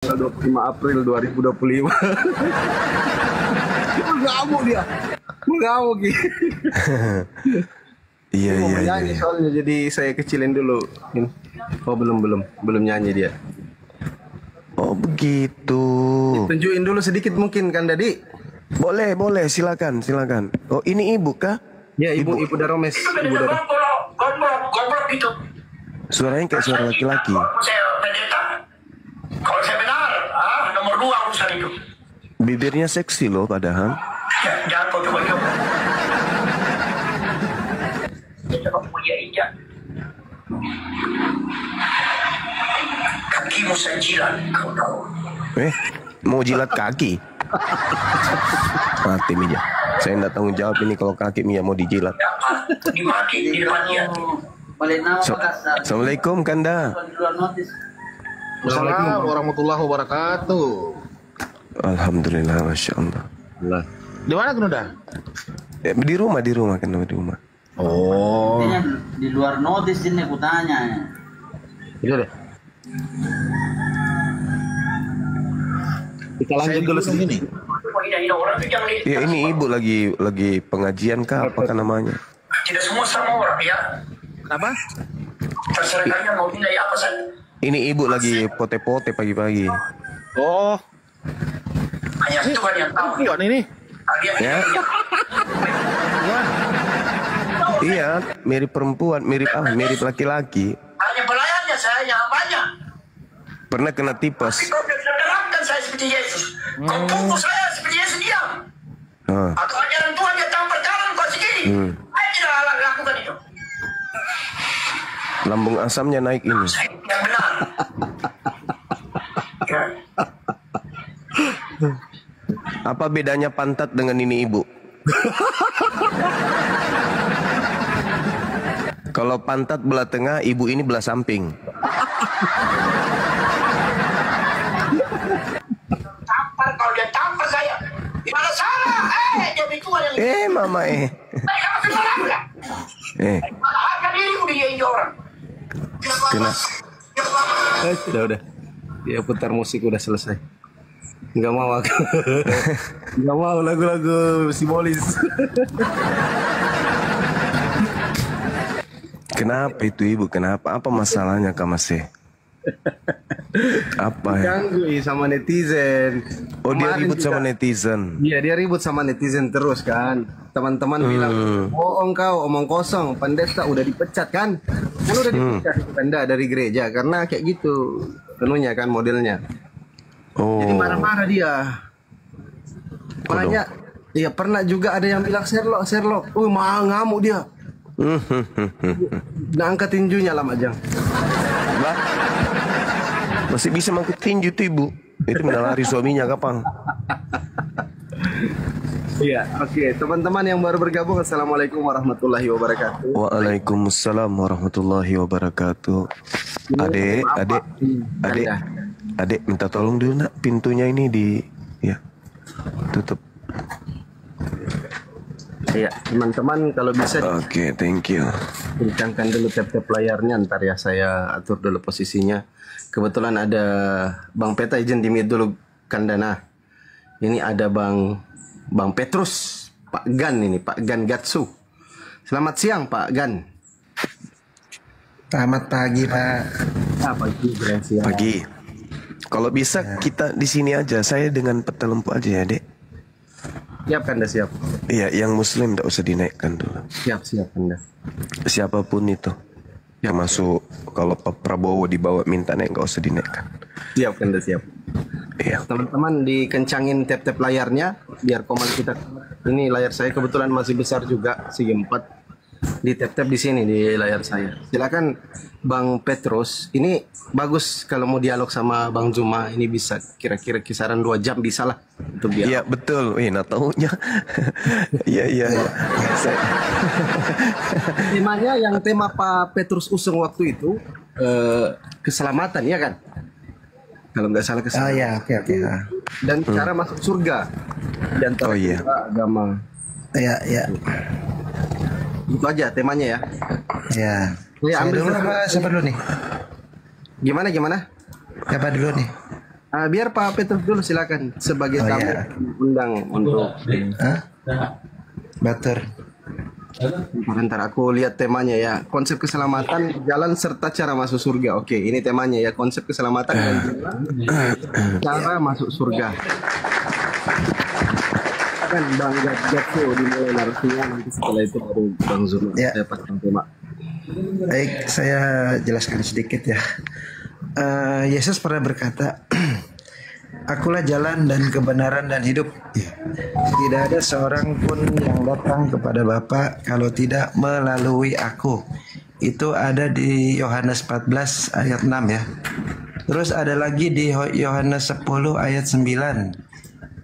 25 April 2025. Mengamuk dia. Mengamuk gitu. Iya, Mau iya, nyanyi iya. soalnya, jadi saya kecilin dulu. Oh, belum nyanyi dia. Oh begitu. Tunjukin dulu sedikit mungkin kan Dadi? Boleh, boleh, silakan, silakan. Oh ini ibu kah? Ya, ibu Daromes. Ibu Daromes. Goblok itu. Suaranya kayak suara laki-laki. Saya pendeta. Kalau saya benar, nomor 2 urusan itu. Bibirnya seksi loh padahal. Ya, jangan kau coba-coba. Kita punya injak. Kakimu saya jilat, kau tahu. Mau jilat kaki? Mati Mija. Saya tidak tanggung jawab ini kalau kaki Mija mau dijilat. Dimaki di depan dia. Assalamualaikum Kanda. Assalamualaikum warahmatullahi wabarakatuh. Alhamdulillah, masya Allah. Di mana kan udah? Di rumah kan di rumah. Oh. Di luar notis ini aku tanya. Itu deh. Kita lanjut dulu sini. Ya ini ibu lagi pengajian kah? Apakah namanya? Tidak semua sama orang ya. Apa? Terserah kalian mau nilai apa saja. Ini ibu lagi pote-pote pagi-pagi. Oh. Hanya Tuhan yang tahu. Bukan ini. Kalian Ya. Iya, mirip perempuan, mirip laki-laki. hanya pelayannya saya yang banyak. Pernah kena tipes. Kau bisa terapkan saya seperti Yesus. Kau pukul saya seperti Yesus diam. Ah, Atau ajaran Tuhan dia tampar jalan kau segini. Saya tidak lakukan itu. lambung asamnya naik ini. Yang benar. Ya. Apa bedanya pantat dengan ini ibu? Kalau pantat belah tengah, ibu ini belah samping. Tampar kalau dia tampar saya. Gimana salah? Jadi Tuhan yang Mama saya masih salah enggak? Harga diriku dia ini orang. Kena. Udah. Dia putar musik udah selesai. Nggak mau aku. Nggak mau lagu-lagu simbolis. Kenapa itu ibu? Kenapa? Apa masalahnya Kak Masih? Apa ya? Ganggu sama netizen. Oh dia Kemarin ribut juga- sama netizen. Iya, dia ribut sama netizen terus kan. Teman-teman bilang, bohong kau, omong kosong, pendeta udah dipecat kan? Kan udah dipecat itu Kanda dari gereja karena kayak gitu penuhnya kan modelnya. Oh. Jadi marah-marah dia. Banyak. Iya, pernah juga ada yang bilang Sherlock. Ngamuk dia. Nah, angkat tinjunya lah Majang. Lah, masih bisa mangkuk tinju tuh ibu. Itu menalari suaminya kapan? Iya, oke. Teman-teman yang baru bergabung, Assalamualaikum warahmatullahi wabarakatuh. Waalaikumsalam warahmatullahi wabarakatuh. Adek, minta tolong dulu nak, pintunya ini tutup. Iya, teman-teman kalau bisa Oke, thank you. kencangkan dulu tap-tap layarnya, ntar ya saya atur dulu posisinya. Kebetulan ada Bang Peta izin di mute dulu Kandana. Ini ada Bang Petrus, Pak Gan ini, Pak Gan Gatsu. Selamat siang Pak Gan. Selamat pagi Pak. Pagi. Kalau bisa kita di sini aja, saya dengan peta lampu aja ya, Dek. Siap Kanda, siap. Iya, yang muslim tidak usah dinaikkan dulu. Siap Kanda. Siapapun itu. Yang masuk, kalau Pak Prabowo dibawa minta naik, nggak usah dinaikkan. Siap Kanda, siap. Iya. Teman-teman dikencangin tap-tap layarnya biar komen kita. Ini layar saya kebetulan masih besar juga, segi 4. Di tap-tap di sini di layar saya. Silakan Bang Petrus. Ini bagus kalau mau dialog sama Bang Zuma, ini bisa kira-kira kisaran 2 jam bisa lah untuk dialog. Iya betul. Nah tahunya. Iya. Temanya yang tema Pak Petrus usung waktu itu keselamatan ya kan? Kalau nggak salah Oh keselamatan. ya, oke. Dan cara masuk surga. Dan Oh, iya. agama. Ya. Itu aja temanya ya. Ya. Ya, Saya ambil dulu dulu. apa siapa dulu nih? Gimana? Siapa dulu nih? Biar Pak Petrus dulu silakan sebagai Oh, tamu ya. undang untuk Hah? Batur. Bentar, aku lihat temanya ya. Konsep keselamatan, jalan serta cara masuk surga. Oke, ini temanya ya. Konsep keselamatan dan jalan cara masuk surga. Kan Bang Jatso dimulai narasinya, nanti setelah itu baru Bang Zul. Ya. Saya pasang tema. Baik, saya jelaskan sedikit ya. Yesus pernah berkata, Akulah jalan dan kebenaran dan hidup. Tidak ada seorang pun yang datang kepada Bapa kalau tidak melalui aku. Itu ada di Yohanes 14 ayat 6 ya. Terus ada lagi di Yohanes 10 ayat 9.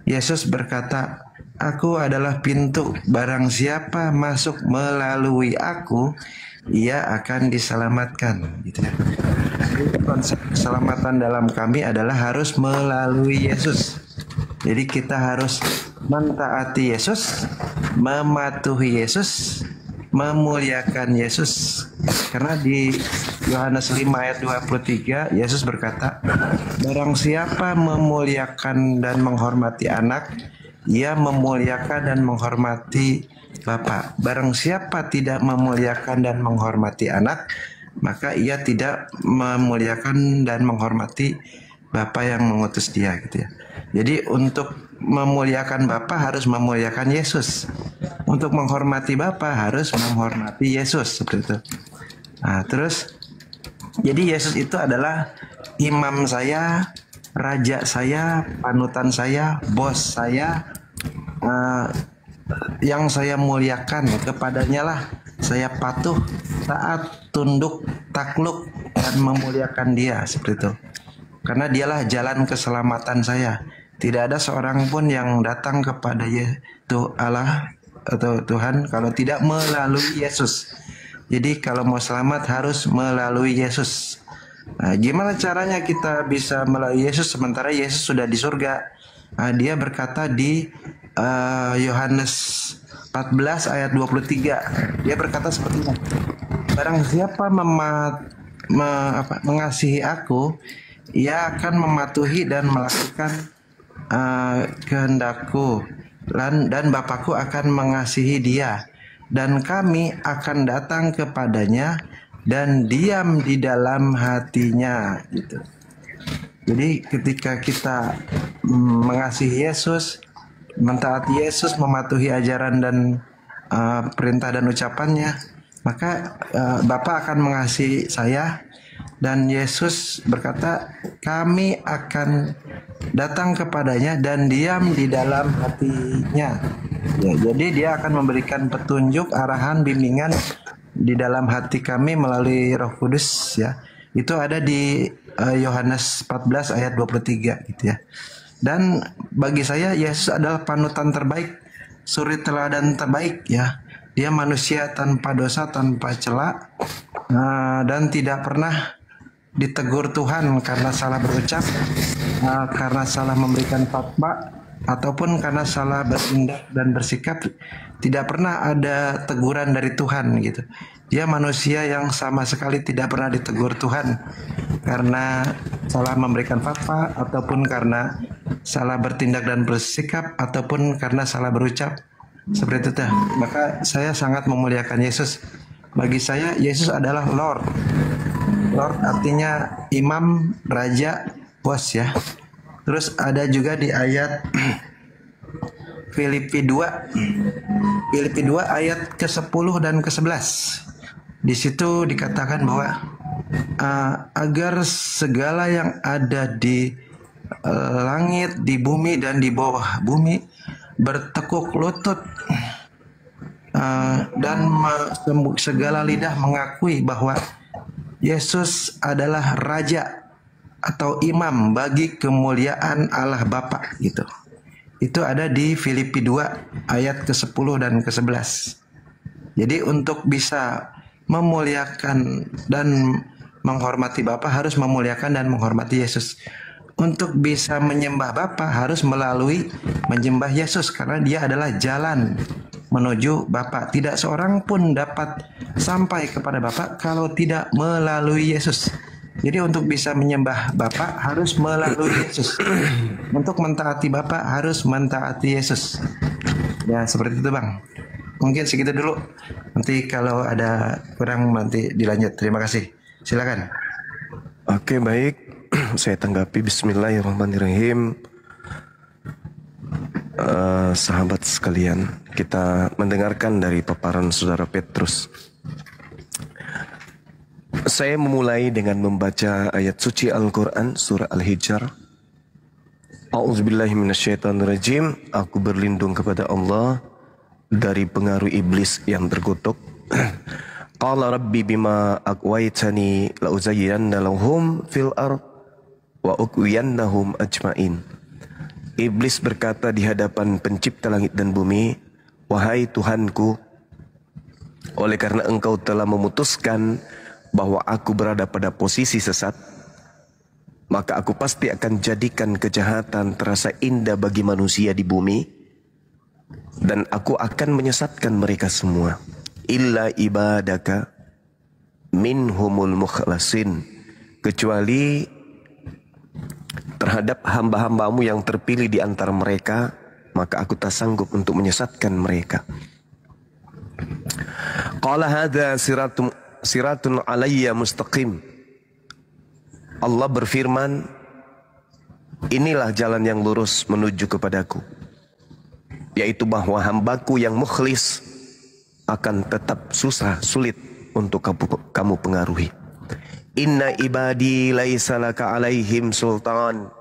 Yesus berkata, Aku adalah pintu, barang siapa masuk melalui aku, ia akan diselamatkan. Gitu ya. Konsep keselamatan dalam kami adalah harus melalui Yesus. Jadi kita harus mentaati Yesus, mematuhi Yesus, memuliakan Yesus. Karena di Yohanes 5 ayat 23 Yesus berkata, barang siapa memuliakan dan menghormati anak, ia memuliakan dan menghormati Bapa. Barang siapa tidak memuliakan dan menghormati anak, maka ia tidak memuliakan dan menghormati Bapa yang mengutus dia, gitu ya. Jadi untuk memuliakan Bapa harus memuliakan Yesus. Untuk menghormati Bapa harus menghormati Yesus, seperti itu. Nah, terus jadi Yesus itu adalah imam saya, raja saya, panutan saya, bos saya, yang saya muliakan. Kepadanya lah saya patuh, taat, tunduk, takluk, dan memuliakan dia, seperti itu. Karena dialah jalan keselamatan saya. Tidak ada seorang pun yang datang kepada Allah atau Tuhan kalau tidak melalui Yesus. Jadi kalau mau selamat harus melalui Yesus. Nah, gimana caranya kita bisa melalui Yesus sementara Yesus sudah di surga? Nah, dia berkata di Yohanes 14 ayat 23. Dia berkata seperti ini. Barang siapa mengasihi aku, ia akan mematuhi dan melakukan kehendakku, dan Bapakku akan mengasihi dia, dan kami akan datang kepadanya dan diam di dalam hatinya, gitu. Jadi ketika kita mengasihi Yesus, mentaati Yesus, mematuhi ajaran dan perintah dan ucapannya, maka Bapa akan mengasihi saya. Dan Yesus berkata, kami akan datang kepadanya dan diam di dalam hatinya. Ya, jadi dia akan memberikan petunjuk, arahan, bimbingan di dalam hati kami melalui Roh Kudus, ya. Itu ada di Yohanes 14 ayat 23, gitu ya. Dan bagi saya Yesus adalah panutan terbaik, suri teladan terbaik, ya. Dia manusia tanpa dosa, tanpa cela, dan tidak pernah ditegur Tuhan karena salah berucap, karena salah memberikan fatwa, ataupun karena salah bertindak dan bersikap. Tidak pernah ada teguran dari Tuhan, gitu. Dia manusia yang sama sekali tidak pernah ditegur Tuhan karena salah memberikan fatwa, ataupun karena salah bertindak dan bersikap, ataupun karena salah berucap, seperti itu. Maka saya sangat memuliakan Yesus. Bagi saya Yesus adalah Lord. Lord artinya imam, raja, bos, ya. Terus ada juga di ayat Filipi 2 ayat ke-10 dan ke-11. Di situ dikatakan bahwa agar segala yang ada di langit, di bumi dan di bawah bumi bertekuk lutut, dan segala lidah mengakui bahwa Yesus adalah raja atau imam bagi kemuliaan Allah Bapa, gitu. Itu ada di Filipi 2 ayat ke-10 dan ke-11. Jadi untuk bisa memuliakan dan menghormati Bapa harus memuliakan dan menghormati Yesus. Untuk bisa menyembah Bapa harus melalui menyembah Yesus, karena dia adalah jalan menuju Bapa. Tidak seorang pun dapat sampai kepada Bapa kalau tidak melalui Yesus. Jadi untuk bisa menyembah Bapa harus melalui Yesus. Untuk mentaati Bapa harus mentaati Yesus. Ya seperti itu Bang. Mungkin segitu dulu. Nanti kalau ada kurang nanti dilanjut. Terima kasih. Silakan. Oke, baik. Saya tanggapi. Bismillahirrahmanirrahim. Sahabat sekalian, kita mendengarkan dari paparan Saudara Petrus. Saya memulai dengan membaca ayat suci Al-Quran surah Al-Hijr. A'udzubillahi minasyaitonirrajim. Aku berlindung kepada Allah dari pengaruh iblis yang terkutuk. Qala rabbi bima aqwaitani la'uzayyiranna lahum fil ard wa uqwiyannahum ajmain. Iblis berkata di hadapan pencipta langit dan bumi, wahai Tuhanku, oleh karena engkau telah memutuskan bahwa aku berada pada posisi sesat, maka aku pasti akan jadikan kejahatan terasa indah bagi manusia di bumi, dan aku akan menyesatkan mereka semua. Illa ibadaka minhumul mukhlasin, kecuali terhadap hamba-hambamu yang terpilih di antara mereka, maka aku tak sanggup untuk menyesatkan mereka. Qala hadza siratun alayya mustaqim. Allah berfirman, inilah jalan yang lurus menuju kepadaku, yaitu bahwa hambaku yang mukhlis akan tetap susah sulit untuk kamu pengaruhi. Inna ibadi laisa laka alaihim sultan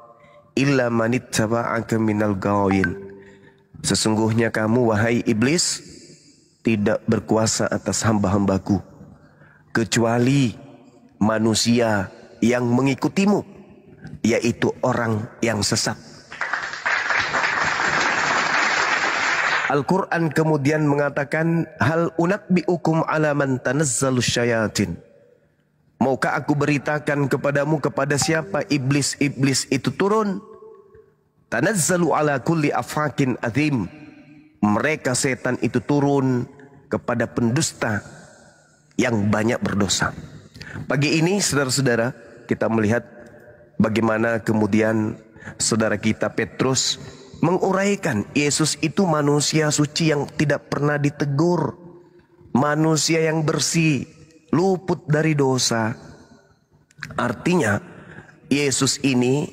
illa manittaba'aka minal gawin. Sesungguhnya kamu wahai iblis tidak berkuasa atas hamba-hambaku kecuali manusia yang mengikutimu, yaitu orang yang sesat. Al-Quran kemudian mengatakan, hal unabbi'ukum ala man tanazzalu syayatin. Maukah aku beritakan kepadamu kepada siapa iblis-iblis itu turun? Tanazzalu ala kulli afakin azim. Mereka setan itu turun kepada pendusta yang banyak berdosa. Pagi ini saudara-saudara, kita melihat bagaimana kemudian saudara kita Petrus menguraikan Yesus itu manusia suci yang tidak pernah ditegur, manusia yang bersih, luput dari dosa. Artinya Yesus ini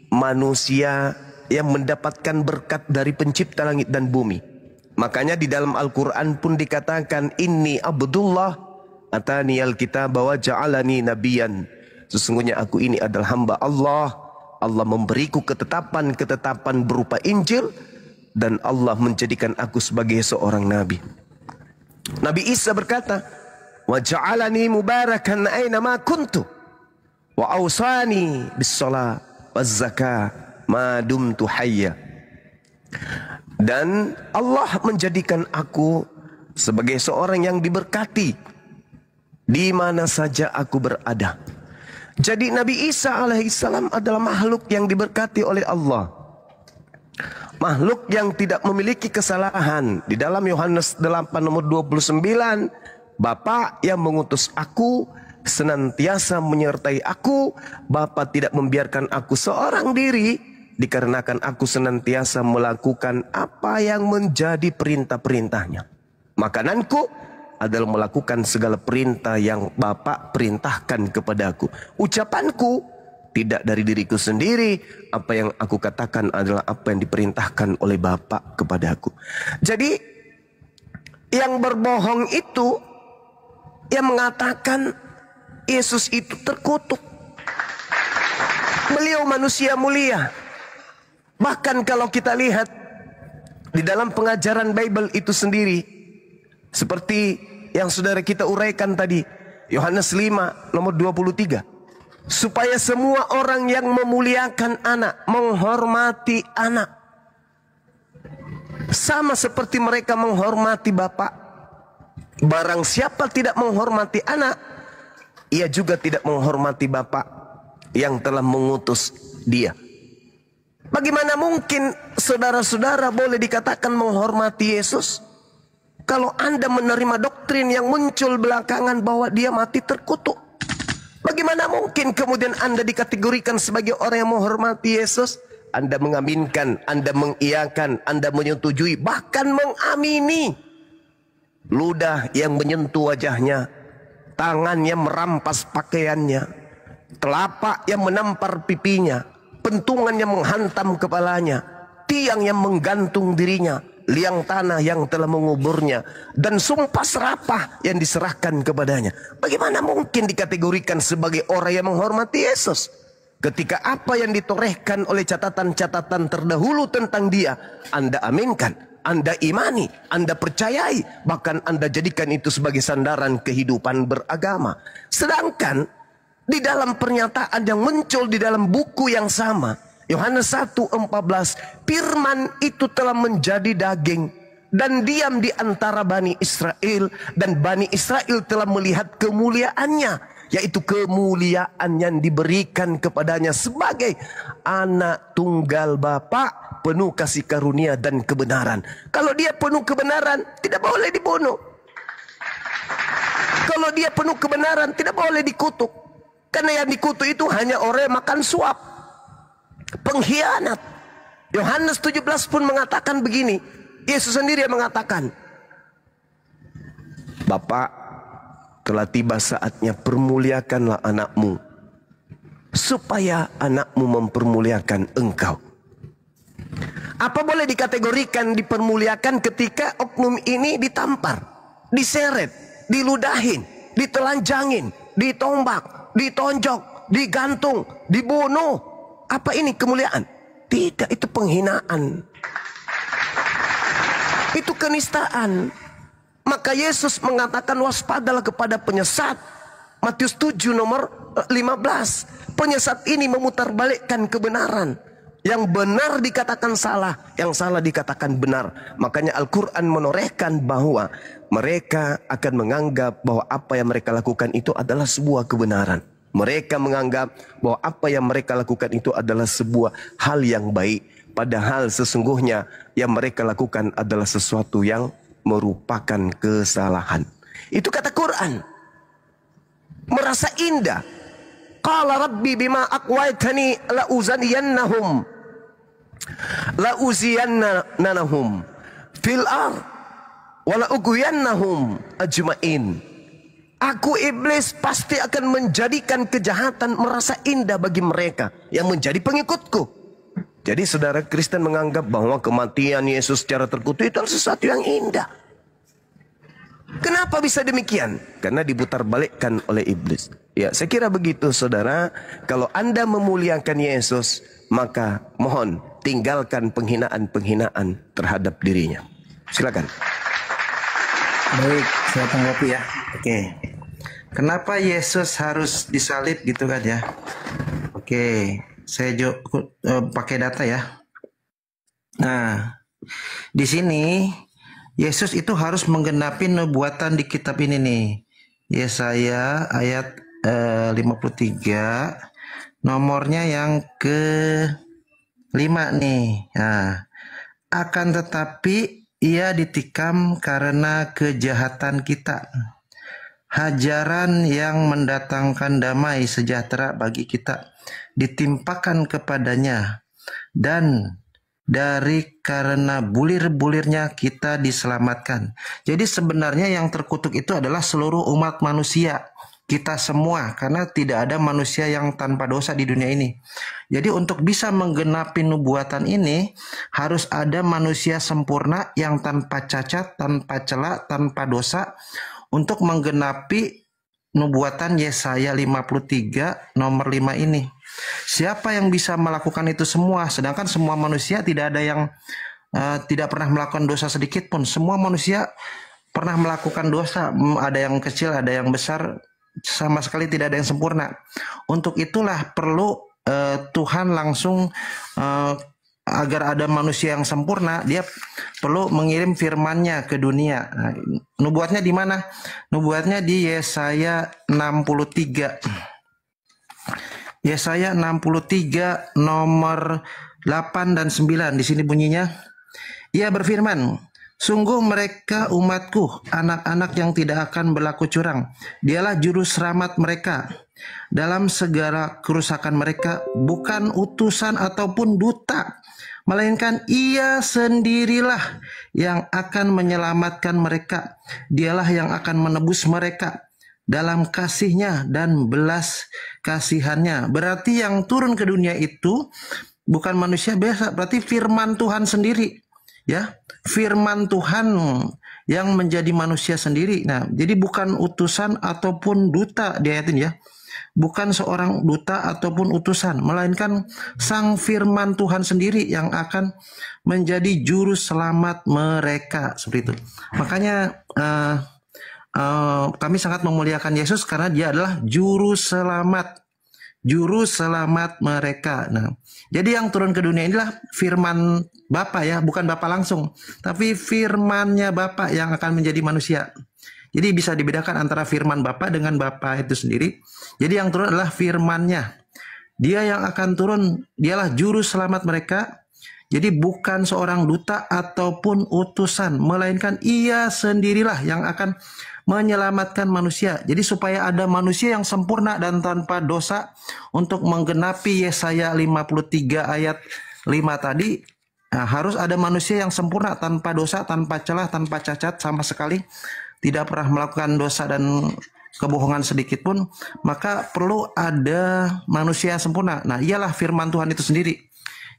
manusia yang mendapatkan berkat dari pencipta langit dan bumi. Makanya di dalam Al-Quran pun dikatakan, inni abdullah atani al-kitab wa ja'alani nabiyan. Sesungguhnya aku ini adalah hamba Allah. Allah memberiku ketetapan-ketetapan berupa Injil, dan Allah menjadikan aku sebagai seorang nabi. Nabi Isa berkata, wa ja'alani mubarakan aina ma kuntu wa awsani bis shalah waz zakah ma dumtu hayya. Dan Allah menjadikan aku sebagai seorang yang diberkati di mana saja aku berada. Jadi Nabi Isa alaihissalam adalah makhluk yang diberkati oleh Allah, makhluk yang tidak memiliki kesalahan. Di dalam Yohanes 8 nomor 29, Bapa yang mengutus aku senantiasa menyertai aku. Bapa tidak membiarkan aku seorang diri, dikarenakan aku senantiasa melakukan apa yang menjadi perintah-perintahnya. Makananku adalah melakukan segala perintah yang Bapa perintahkan kepadaku. Ucapanku tidak dari diriku sendiri. Apa yang aku katakan adalah apa yang diperintahkan oleh Bapa kepadaku. Jadi yang berbohong itu, yang mengatakan Yesus itu terkutuk. Beliau manusia mulia. Bahkan kalau kita lihat di dalam pengajaran Bible itu sendiri, seperti yang saudara kita uraikan tadi, Yohanes 5 nomor 23. Supaya semua orang yang memuliakan anak, menghormati anak, sama seperti mereka menghormati Bapa. Barang siapa tidak menghormati anak, ia juga tidak menghormati Bapa yang telah mengutus dia. Bagaimana mungkin saudara-saudara boleh dikatakan menghormati Yesus kalau Anda menerima doktrin yang muncul belakangan bahwa dia mati terkutuk? Bagaimana mungkin kemudian Anda dikategorikan sebagai orang yang menghormati Yesus? Anda mengaminkan, Anda mengiyakan, Anda menyetujui, bahkan mengamini. Ludah yang menyentuh wajahnya, tangannya merampas pakaiannya, telapak yang menampar pipinya, pentungan yang menghantam kepalanya, tiang yang menggantung dirinya, liang tanah yang telah menguburnya, dan sumpah serapah yang diserahkan kepadanya. Bagaimana mungkin dikategorikan sebagai orang yang menghormati Yesus? Ketika apa yang ditorehkan oleh catatan-catatan terdahulu tentang dia, Anda aminkan, Anda imani, Anda percayai, bahkan Anda jadikan itu sebagai sandaran kehidupan beragama. Sedangkan di dalam pernyataan yang muncul di dalam buku yang sama, Yohanes 1:14, firman itu telah menjadi daging dan diam di antara Bani Israel, dan Bani Israel telah melihat kemuliaannya, yaitu kemuliaan yang diberikan kepadanya sebagai anak tunggal Bapa, penuh kasih karunia dan kebenaran. Kalau dia penuh kebenaran, tidak boleh dibunuh. Kalau dia penuh kebenaran, tidak boleh dikutuk. Karena yang dikutuk itu hanya orang yang makan suap, pengkhianat. Yohanes 17 pun mengatakan begini. Yesus sendiri yang mengatakan, Bapa, telah tiba saatnya permuliakanlah anakmu, supaya anakmu mempermuliakan engkau. Apa boleh dikategorikan dipermuliakan ketika oknum ini ditampar, diseret, diludahin, ditelanjangin, ditombak, ditonjok, digantung, dibunuh? Apa ini kemuliaan? Tidak, itu penghinaan. Itu kenistaan. Maka Yesus mengatakan waspadalah kepada penyesat. Matius 7 nomor 15. Penyesat ini memutarbalikkan kebenaran. Yang benar dikatakan salah, yang salah dikatakan benar. Makanya Al-Quran menorehkan bahwa mereka akan menganggap bahwa apa yang mereka lakukan itu adalah sebuah kebenaran. Mereka menganggap bahwa apa yang mereka lakukan itu adalah sebuah hal yang baik. Padahal sesungguhnya yang mereka lakukan adalah sesuatu yang merupakan kesalahan. Itu kata Quran. Merasa indah. Qala rabbi bima aqwaitani la'uziyannahum fil ar wa la'ugwiyannahum ajmain. Aku iblis pasti akan menjadikan kejahatan merasa indah bagi mereka yang menjadi pengikutku. Jadi saudara Kristen menganggap bahwa kematian Yesus secara terkutuk itu adalah sesuatu yang indah. Kenapa bisa demikian? Karena diputarbalikkan oleh iblis. Ya, saya kira begitu saudara. Kalau Anda memuliakan Yesus, maka mohon tinggalkan penghinaan-penghinaan terhadap dirinya. Silakan. Baik, saya tanggapi ya. Oke. Kenapa Yesus harus disalib gitu kan ya? Oke, saya pakai data ya. Nah, di sini Yesus itu harus menggenapi nubuatan di kitab ini nih. Yesaya ayat 53, nomornya yang ke-5 nih. Nah, akan tetapi ia ditikam karena kejahatan kita. Hajaran yang mendatangkan damai sejahtera bagi kita ditimpakan kepadanya, dan dari karena bulir-bulirnya kita diselamatkan. Jadi sebenarnya yang terkutuk itu adalah seluruh umat manusia, kita semua, karena tidak ada manusia yang tanpa dosa di dunia ini. Jadi untuk bisa menggenapi nubuatan ini harus ada manusia sempurna yang tanpa cacat, tanpa cela, tanpa dosa, untuk menggenapi nubuatan Yesaya 53 nomor 5 ini. Siapa yang bisa melakukan itu semua? Sedangkan semua manusia tidak ada yang tidak pernah melakukan dosa sedikit pun. Semua manusia pernah melakukan dosa. Ada yang kecil, ada yang besar. Sama sekali tidak ada yang sempurna. Untuk itulah perlu Tuhan langsung agar ada manusia yang sempurna, dia perlu mengirim firman-Nya ke dunia. Nah, nubuatnya di mana? Nubuatnya di Yesaya 63. Yesaya 63 nomor 8 dan 9. Di sini bunyinya, ia berfirman, Sungguh mereka umatku, anak-anak yang tidak akan berlaku curang. Dialah juru selamat mereka dalam segala kerusakan mereka, bukan utusan ataupun duta, melainkan ia sendirilah yang akan menyelamatkan mereka. Dialah yang akan menebus mereka dalam kasihnya dan belas kasihannya. Berarti yang turun ke dunia itu bukan manusia biasa, berarti firman Tuhan sendiri. Ya, firman Tuhan yang menjadi manusia sendiri. Nah, jadi bukan utusan ataupun duta di ayat ini ya. Bukan seorang duta ataupun utusan, melainkan sang firman Tuhan sendiri yang akan menjadi juru selamat mereka. Seperti itu. Makanya kami sangat memuliakan Yesus karena dia adalah juru selamat. Juru selamat mereka. Nah, jadi yang turun ke dunia inilah firman Bapa ya, bukan Bapa langsung, tapi firmannya Bapa yang akan menjadi manusia. Jadi bisa dibedakan antara firman Bapa dengan Bapa itu sendiri. Jadi yang turun adalah firmannya. Dia yang akan turun, dialah juru selamat mereka. Jadi bukan seorang duta ataupun utusan, melainkan ia sendirilah yang akan menyelamatkan manusia. Jadi supaya ada manusia yang sempurna dan tanpa dosa untuk menggenapi Yesaya 53 ayat 5 tadi, nah, harus ada manusia yang sempurna tanpa dosa, tanpa celah, tanpa cacat sama sekali, tidak pernah melakukan dosa dan kebohongan sedikit pun, maka perlu ada manusia yang sempurna. Nah, ialah firman Tuhan itu sendiri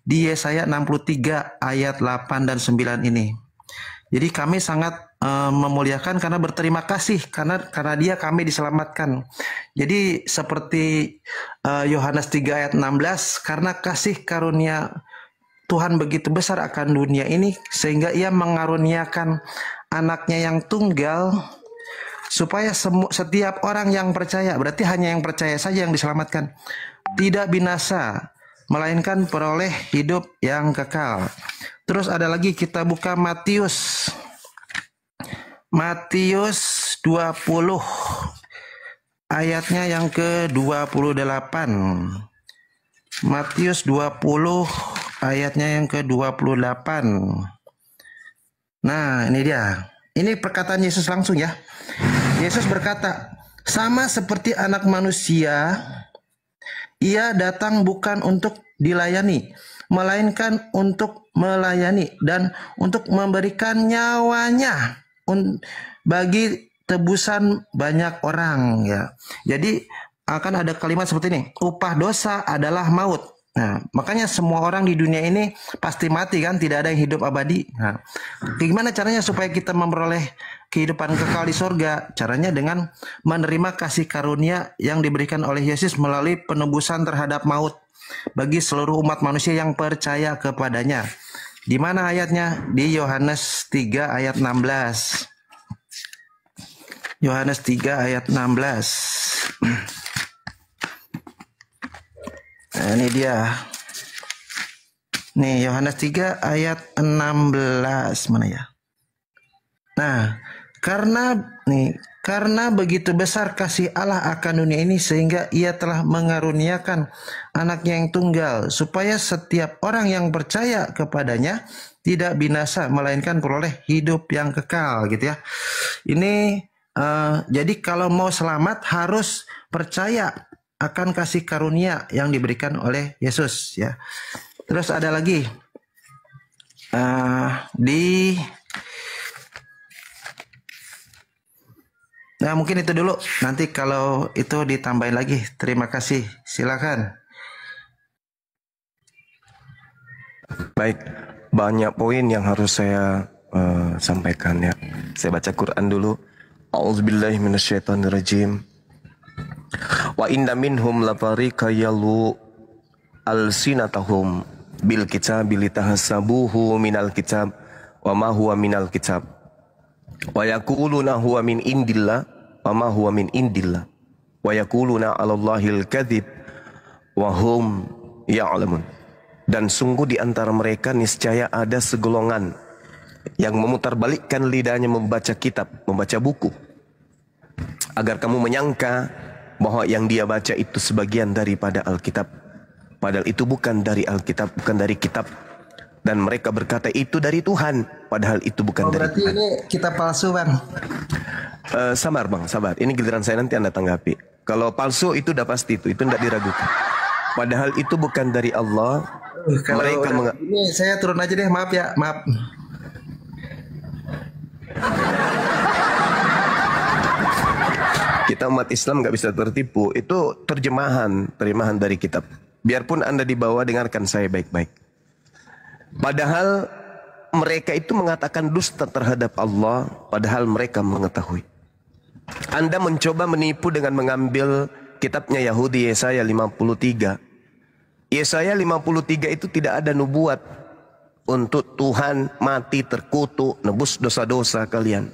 di Yesaya 63 ayat 8 dan 9 ini. Jadi kami sangat memuliakan karena berterima kasih karena dia kami diselamatkan. Jadi seperti Yohanes 3 ayat 16, karena kasih karunia Tuhan begitu besar akan dunia ini sehingga ia mengaruniakan anaknya yang tunggal supaya setiap orang yang percaya, berarti hanya yang percaya saja yang diselamatkan, tidak binasa melainkan peroleh hidup yang kekal. Terus ada lagi, kita buka Matius 20 ayatnya yang ke-28. Matius 20 ayatnya yang ke-28. Nah, ini dia. Ini perkataan Yesus langsung ya. Yesus berkata, sama seperti anak manusia, ia datang bukan untuk dilayani, melainkan untuk melayani dan untuk memberikan nyawanya bagi tebusan banyak orang ya. Jadi akan ada kalimat seperti ini, upah dosa adalah maut. Nah, makanya semua orang di dunia ini pasti mati kan, tidak ada yang hidup abadi. Nah, gimana caranya supaya kita memperoleh kehidupan kekal di surga? Caranya dengan menerima kasih karunia yang diberikan oleh Yesus melalui penebusan terhadap maut bagi seluruh umat manusia yang percaya kepadanya. Di mana ayatnya? Di Yohanes 3 ayat 16. Yohanes 3 ayat 16. Nah, ini dia. Nih, Yohanes 3 ayat 16. Mana ya? Nah, karena begitu besar kasih Allah akan dunia ini sehingga ia telah mengaruniakan anaknya yang tunggal supaya setiap orang yang percaya kepadanya tidak binasa melainkan peroleh hidup yang kekal gitu ya. Ini jadi kalau mau selamat harus percaya akan kasih karunia yang diberikan oleh Yesus ya. Terus ada lagi nah mungkin itu dulu, nanti kalau itu ditambahin lagi. Terima kasih, silakan. Baik, banyak poin yang harus saya sampaikan ya. Saya baca Quran dulu. A'udzubillahi minasyaitonirrajim. Wa inna minhum lafariqa yalu alsinatahum bil kitabi litahsabuhu minal kitab wa ma huwa minal kitab wa yaquluna huwa min indillah wa ma huwa min indillah wa yaquluna 'alallahil kadzib wa hum ya'lamun. Dan sungguh di antara mereka niscaya ada segolongan yang memutarbalikkan lidahnya membaca kitab, membaca buku, agar kamu menyangka bahwa yang dia baca itu sebagian daripada Alkitab, padahal itu bukan dari Alkitab, bukan dari kitab. Dan mereka berkata itu dari Tuhan, padahal itu bukan dari Berarti Tuhan. ini kitab palsu, Bang. Sabar bang, sabar. Ini giliran saya, nanti Anda tanggapi. Kalau palsu itu udah pasti itu tidak diragukan. Padahal itu bukan dari Allah. Mereka ini saya turun aja deh, maaf ya, maaf. Kita umat Islam nggak bisa tertipu. Itu terjemahan dari kitab. Biarpun Anda dibawa, dengarkan saya baik-baik. Padahal mereka itu mengatakan dusta terhadap Allah, padahal mereka mengetahui. Anda mencoba menipu dengan mengambil kitabnya Yahudi Yesaya 53. Yesaya 53 itu tidak ada nubuat untuk Tuhan mati terkutuk, nebus dosa-dosa kalian.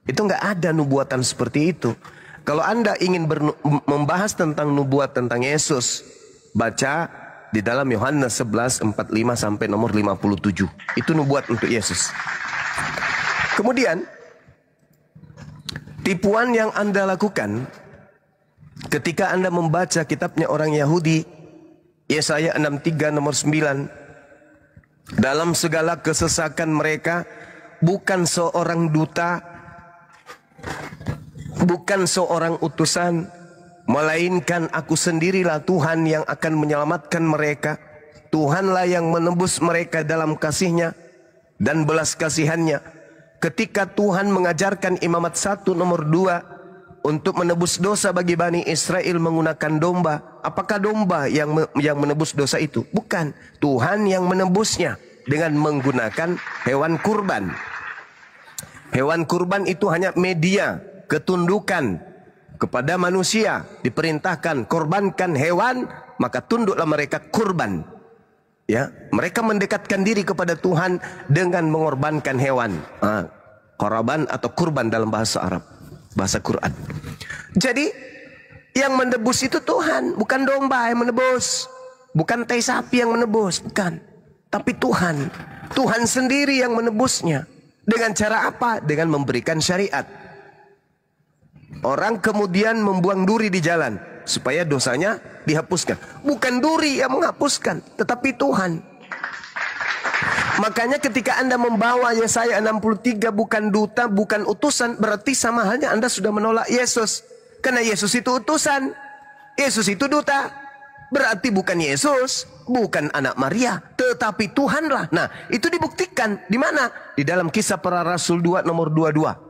Itu nggak ada nubuatan seperti itu. Kalau Anda ingin membahas tentang nubuat tentang Yesus, baca di dalam Yohanes 11:45 sampai nomor 57. Itu nubuat untuk Yesus. Kemudian tipuan yang Anda lakukan ketika Anda membaca kitabnya orang Yahudi, Yesaya 63 nomor 9. Dalam segala kesesakan mereka, bukan seorang duta, bukan seorang utusan, melainkan aku sendirilah Tuhan yang akan menyelamatkan mereka. Tuhanlah yang menebus mereka dalam kasih-Nya dan belas kasihan-Nya. Ketika Tuhan mengajarkan Imamat 1 nomor 2 untuk menebus dosa bagi Bani Israel menggunakan domba, apakah domba yang menebus dosa itu? Bukan. Tuhan yang menebusnya dengan menggunakan hewan kurban. Hewan kurban itu hanya media ketundukan kepada manusia. Diperintahkan korbankan hewan, maka tunduklah mereka kurban. Ya, mereka mendekatkan diri kepada Tuhan dengan mengorbankan hewan. Korban atau kurban dalam bahasa Arab, bahasa Quran. Jadi yang menebus itu Tuhan, bukan domba yang menebus, bukan tai sapi yang menebus, bukan. Tapi Tuhan, Tuhan sendiri yang menebusnya. Dengan cara apa? Dengan memberikan syariat. Orang kemudian membuang duri di jalan supaya dosanya dihapuskan. Bukan duri yang menghapuskan, tetapi Tuhan. Makanya ketika Anda membawa Yesaya 63 bukan duta, bukan utusan, berarti sama halnya Anda sudah menolak Yesus. Karena Yesus itu utusan, Yesus itu duta. Berarti bukan Yesus, bukan anak Maria, tetapi Tuhanlah. Nah, itu dibuktikan di mana? Di dalam Kisah Para Rasul 2 nomor 22.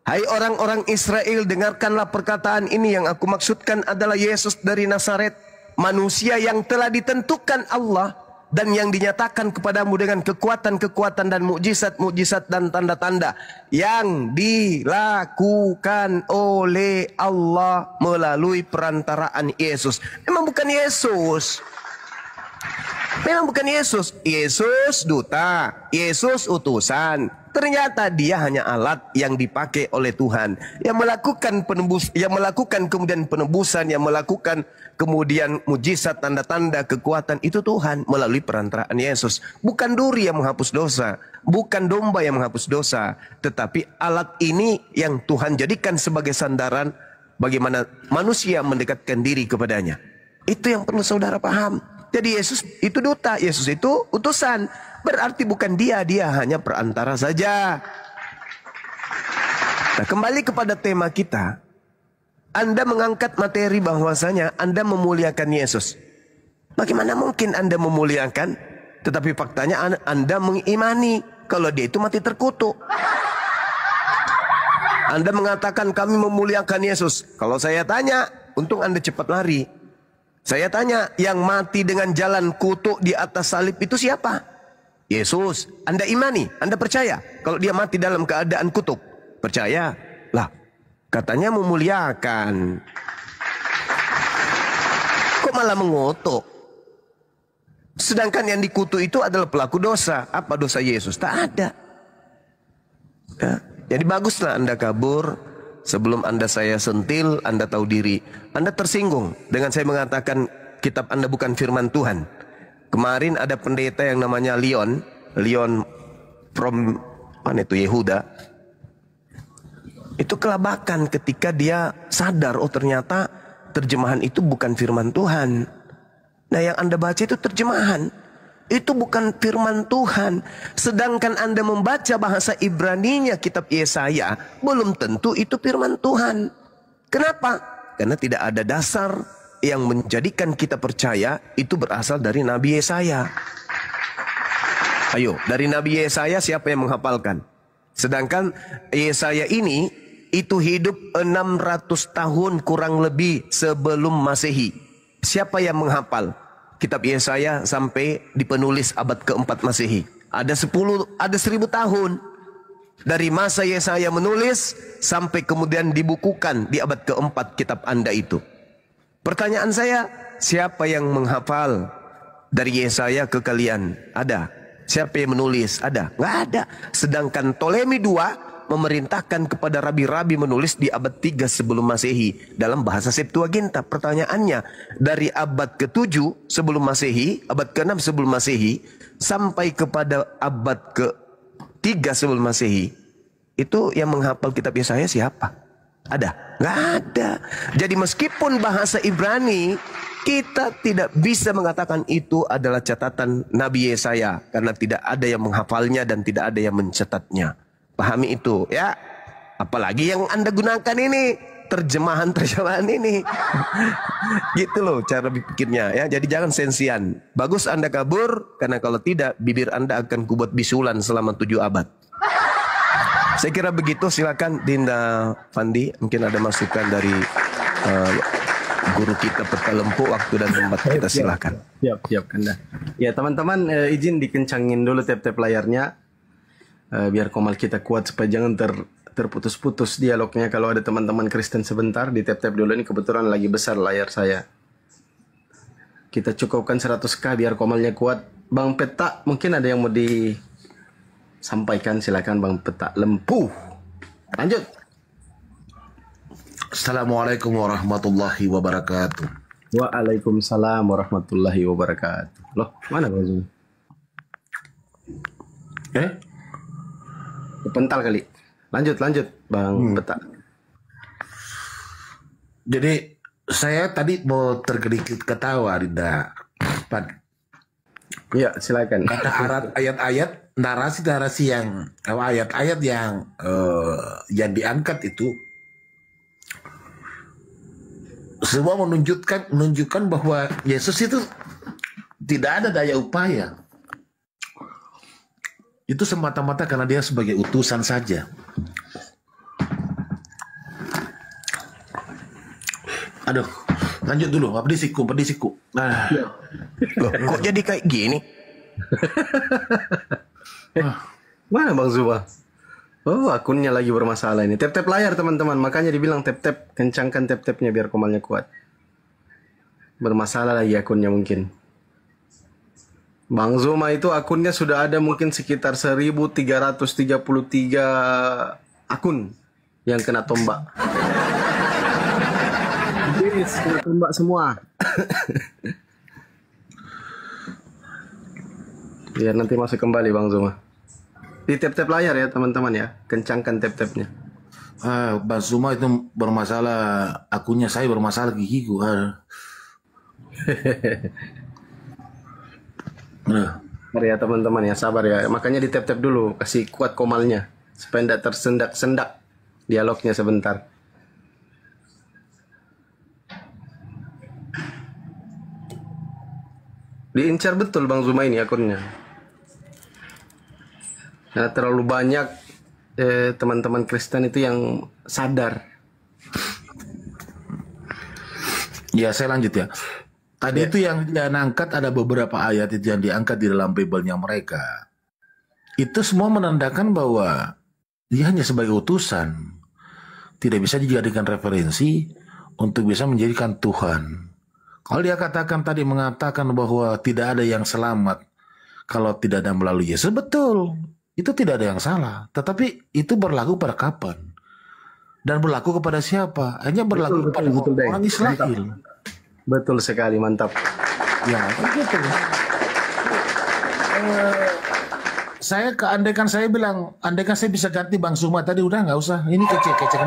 Hai orang-orang Israel, dengarkanlah perkataan ini, yang aku maksudkan adalah Yesus dari Nazaret, manusia yang telah ditentukan Allah dan yang dinyatakan kepadamu dengan kekuatan-kekuatan dan mukjizat-mukjizat dan tanda-tanda yang dilakukan oleh Allah melalui perantaraan Yesus. Memang bukan Yesus. Memang bukan Yesus. Yesus duta, Yesus utusan. Ternyata dia hanya alat yang dipakai oleh Tuhan, yang melakukan kemudian penebusan, yang melakukan kemudian mujizat, tanda-tanda, kekuatan, itu Tuhan melalui perantaraan Yesus. Bukan duri yang menghapus dosa, bukan domba yang menghapus dosa, tetapi alat ini yang Tuhan jadikan sebagai sandaran bagaimana manusia mendekatkan diri kepadanya. Itu yang perlu saudara paham. Jadi Yesus itu duta, Yesus itu utusan. Berarti bukan dia hanya perantara saja. Nah, kembali kepada tema kita. Anda mengangkat materi bahwasanya Anda memuliakan Yesus. Bagaimana mungkin Anda memuliakan, tetapi faktanya Anda mengimani kalau dia itu mati terkutuk. Anda mengatakan kami memuliakan Yesus. Kalau saya tanya, untung Anda cepat lari. Saya tanya, yang mati dengan jalan kutuk di atas salib itu siapa? Yesus. Anda imani, Anda percaya kalau dia mati dalam keadaan kutuk? Percaya? Lah, katanya memuliakan. Kok malah mengutuk? Sedangkan yang dikutuk itu adalah pelaku dosa. Apa dosa Yesus? Tak ada. Ya, jadi baguslah Anda kabur. Sebelum Anda saya sentil, Anda tahu diri. Anda tersinggung dengan saya mengatakan kitab Anda bukan firman Tuhan. Kemarin ada pendeta yang namanya Leon from mana itu, Yehuda. Itu kelabakan ketika dia sadar, oh ternyata terjemahan itu bukan firman Tuhan. Nah, yang Anda baca itu terjemahan. Itu bukan firman Tuhan. Sedangkan Anda membaca bahasa Ibraninya kitab Yesaya, belum tentu itu firman Tuhan. Kenapa? Karena tidak ada dasar yang menjadikan kita percaya itu berasal dari Nabi Yesaya. Ayo, dari Nabi Yesaya siapa yang menghafalkan? Sedangkan Yesaya ini itu hidup 600 tahun kurang lebih sebelum Masehi. Siapa yang menghafal kitab Yesaya sampai dipenulis abad keempat Masehi? Ada 1000 tahun. Dari masa Yesaya menulis sampai kemudian dibukukan di abad keempat kitab Anda itu. Pertanyaan saya, siapa yang menghafal dari Yesaya ke kalian? Ada. Siapa yang menulis? Ada. Nggak ada. Sedangkan Ptolemy II memerintahkan kepada rabi-rabi menulis di abad 3 sebelum Masehi dalam bahasa Septuaginta. Pertanyaannya, dari abad ke-7 sebelum Masehi, abad ke-6 sebelum Masehi, sampai kepada abad ke-3 sebelum Masehi, itu yang menghafal kitab Yesaya siapa? Ada? Nggak ada. Jadi meskipun bahasa Ibrani, kita tidak bisa mengatakan itu adalah catatan Nabi Yesaya, karena tidak ada yang menghafalnya dan tidak ada yang mencatatnya. Pahami itu ya. Apalagi yang Anda gunakan ini, terjemahan ini. Gitu loh cara berpikirnya ya. Jadi jangan sensian. Bagus Anda kabur, karena kalau tidak bibir Anda akan kubuat bisulan selama 7 abad. Saya kira begitu. Silakan Dinda Fandi, mungkin ada masukan dari guru kita Peta Lempu. Waktu dan tempat kita silakan. Siap Kanda. Ya teman-teman, izin dikencangin dulu tap-tap layarnya. Biar komal kita kuat supaya jangan terputus-putus dialognya. Kalau ada teman-teman Kristen sebentar, di tap-tap dulu. Ini kebetulan lagi besar layar saya. Kita cukupkan 100k biar komalnya kuat. Bang Peta, mungkin ada yang mau disampaikan. Silakan Bang Peta Lempu. Lanjut. Assalamualaikum warahmatullahi wabarakatuh. Waalaikumsalam warahmatullahi wabarakatuh. Loh, mana Bang Zul? Pental kali. Lanjut Bang Peta. Jadi saya tadi mau tergelitik ketawa, Dinda. Iya, silakan. Kata ayat-ayat, narasi-narasi yang ayat-ayat yang diangkat itu semua menunjukkan bahwa Yesus itu tidak ada daya upaya. Itu semata-mata karena dia sebagai utusan saja. Aduh, lanjut dulu. Pedisiku. Nah. Loh, kok jadi kayak gini? Mana Bang Zuba? Oh, akunnya lagi bermasalah ini. Tap-tap layar teman-teman. Makanya dibilang tap-tap. Kencangkan tap-tapnya biar komalnya kuat. Bermasalah lagi akunnya mungkin. Bang Zuma itu akunnya sudah ada mungkin sekitar 1333 akun yang kena tombak. Yes, kena tombak semua. Biar nanti masuk kembali Bang Zuma. Di tap-tap layar ya teman-teman ya. Kencangkan tap-tapnya. Bang Zuma itu bermasalah, akunnya saya bermasalah gigiku. Ya teman-teman ya, sabar ya. Makanya di tap-tap dulu, kasih kuat komalnya supaya tidak tersendak-sendak dialognya sebentar. Diincar betul Bang Zuma ini akunnya. Karena terlalu banyak teman-teman Kristen itu yang sadar. Ya, saya lanjut ya. Tadi itu yang dia angkat, ada beberapa ayat itu yang diangkat di dalam Bible-nya mereka. Itu semua menandakan bahwa dia hanya sebagai utusan. Tidak bisa dijadikan referensi untuk bisa menjadikan Tuhan. Kalau dia mengatakan bahwa tidak ada yang selamat kalau tidak ada melalui Yesus, betul. Itu tidak ada yang salah. Tetapi itu berlaku pada kapan? Dan berlaku kepada siapa? Hanya berlaku kepada orang Israel. Betul sekali, mantap. Ya, begitu. Saya andaikan saya bisa ganti Bang Zuma tadi, udah nggak usah. Ini kecek aja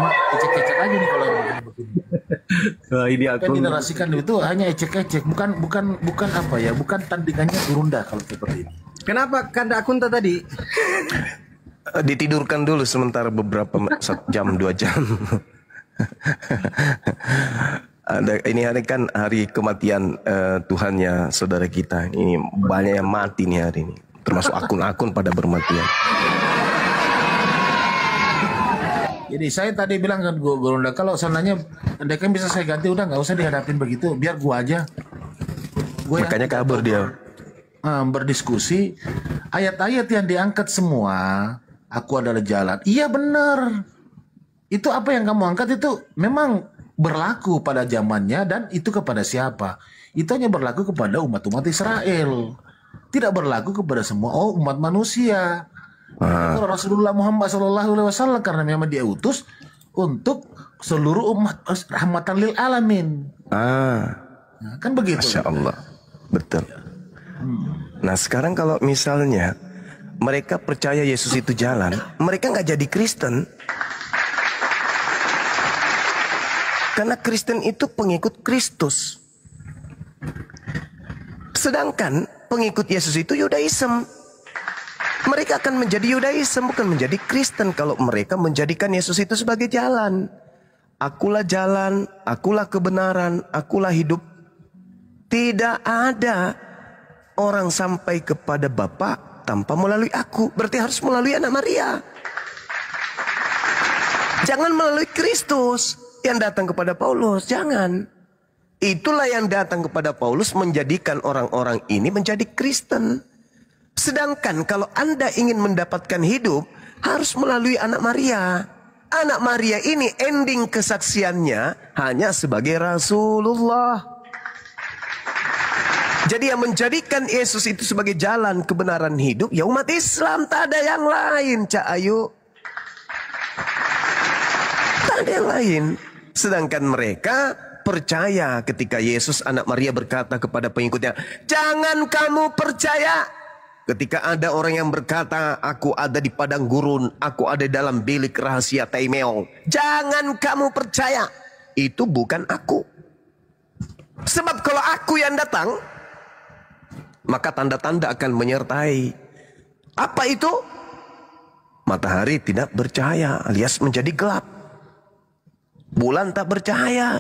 nih kalau begini. Wah, ini Yang aku dinarasikan itu hanya ecek-ecek, bukan apa ya, bukan tandingannya Gurunda kalau seperti ini. kenapa kanda akunta tadi? Ditidurkan dulu sementara beberapa jam, 2 jam. Ini hari kan hari kematian Tuhannya saudara kita. Ini banyak yang mati nih hari ini, termasuk akun-akun pada bermatian. Jadi saya tadi bilang kan Gurunda, kalau sananya andai kan bisa saya ganti, udah nggak usah dihadapin begitu, biar gua aja. Makanya kabur dia. Berdiskusi ayat-ayat yang diangkat semua, aku adalah jalan. Iya benar. Itu apa yang kamu angkat itu memang berlaku pada zamannya, dan itu kepada siapa? Itu hanya berlaku kepada umat-umat Israel. Tidak berlaku kepada semua umat manusia. Kalau Rasulullah Muhammad SAW karena memang dia utus untuk seluruh umat, rahmatan lil alamin. Nah, kan begitu. Masya Allah, betul. Nah sekarang kalau misalnya mereka percaya Yesus itu jalan, mereka nggak jadi Kristen. Karena Kristen itu pengikut Kristus. Sedangkan pengikut Yesus itu Yudaism. Mereka akan menjadi Yudaism, bukan menjadi Kristen kalau mereka menjadikan Yesus itu sebagai jalan. Akulah jalan, akulah kebenaran, akulah hidup. Tidak ada orang sampai kepada Bapa tanpa melalui aku. Berarti harus melalui anak Maria. Jangan melalui Kristus yang datang kepada Paulus, jangan. Itulah yang datang kepada Paulus menjadikan orang-orang ini menjadi Kristen. Sedangkan kalau Anda ingin mendapatkan hidup, harus melalui anak Maria. Anak Maria ini ending kesaksiannya hanya sebagai Rasulullah. Jadi yang menjadikan Yesus itu sebagai jalan kebenaran hidup, ya umat Islam, tak ada yang lain, Cak Ayu. Tak ada yang lain. Sedangkan mereka percaya ketika Yesus anak Maria berkata kepada pengikutnya, jangan kamu percaya. Ketika ada orang yang berkata, aku ada di padang gurun, aku ada dalam bilik rahasia Taimeong. Jangan kamu percaya. Itu bukan aku. Sebab kalau aku yang datang, maka tanda-tanda akan menyertai. Apa itu? Matahari tidak bercahaya alias menjadi gelap. Bulan tak bercahaya.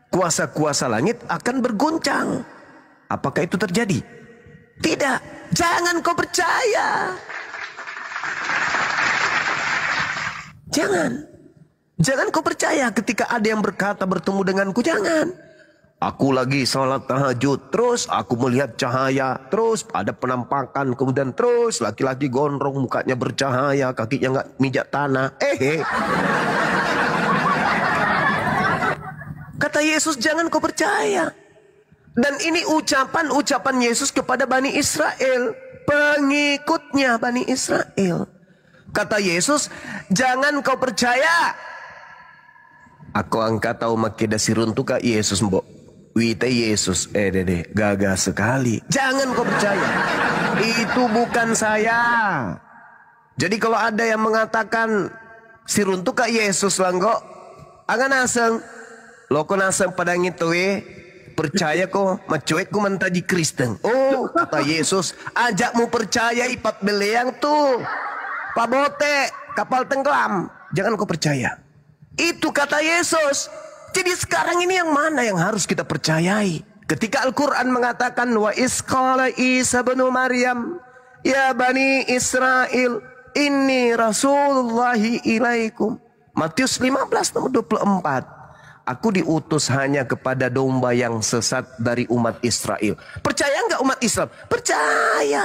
Kuasa-kuasa langit akan berguncang. Apakah itu terjadi? Tidak. Jangan kau percaya. Jangan kau percaya ketika ada yang berkata bertemu denganku. Jangan. Aku lagi sholat tahajud, terus aku melihat cahaya, terus ada penampakan, kemudian terus laki-laki gondrong, mukanya bercahaya, kakinya nggak mijak tanah. Kata Yesus, jangan kau percaya. Dan ini ucapan Yesus kepada Bani Israel, pengikutnya Bani Israel. Kata Yesus, jangan kau percaya. Aku angkat tahu makeda siruntuka Yesus mbok. Wite Yesus, dede, gagah sekali. Jangan kau percaya. Itu bukan saya. Jadi kalau ada yang mengatakan siruntuka Yesus langgo, angan aseng, loko naseng padang itu percaya kok, macuek ku mentaji Kristen. Oh, kata Yesus, ajakmu percaya ipat beleang tuh. Pabote, kapal tenggelam. Jangan kau percaya. Itu kata Yesus. Jadi sekarang ini yang mana yang harus kita percayai? Ketika Al-Quran mengatakan, wa isqala Isa bin Maryam, ya Bani Israel, inni Rasulullahi ilaikum. Matius 15 nomor 24. Aku diutus hanya kepada domba yang sesat dari umat Israel. Percaya nggak umat Islam? Percaya.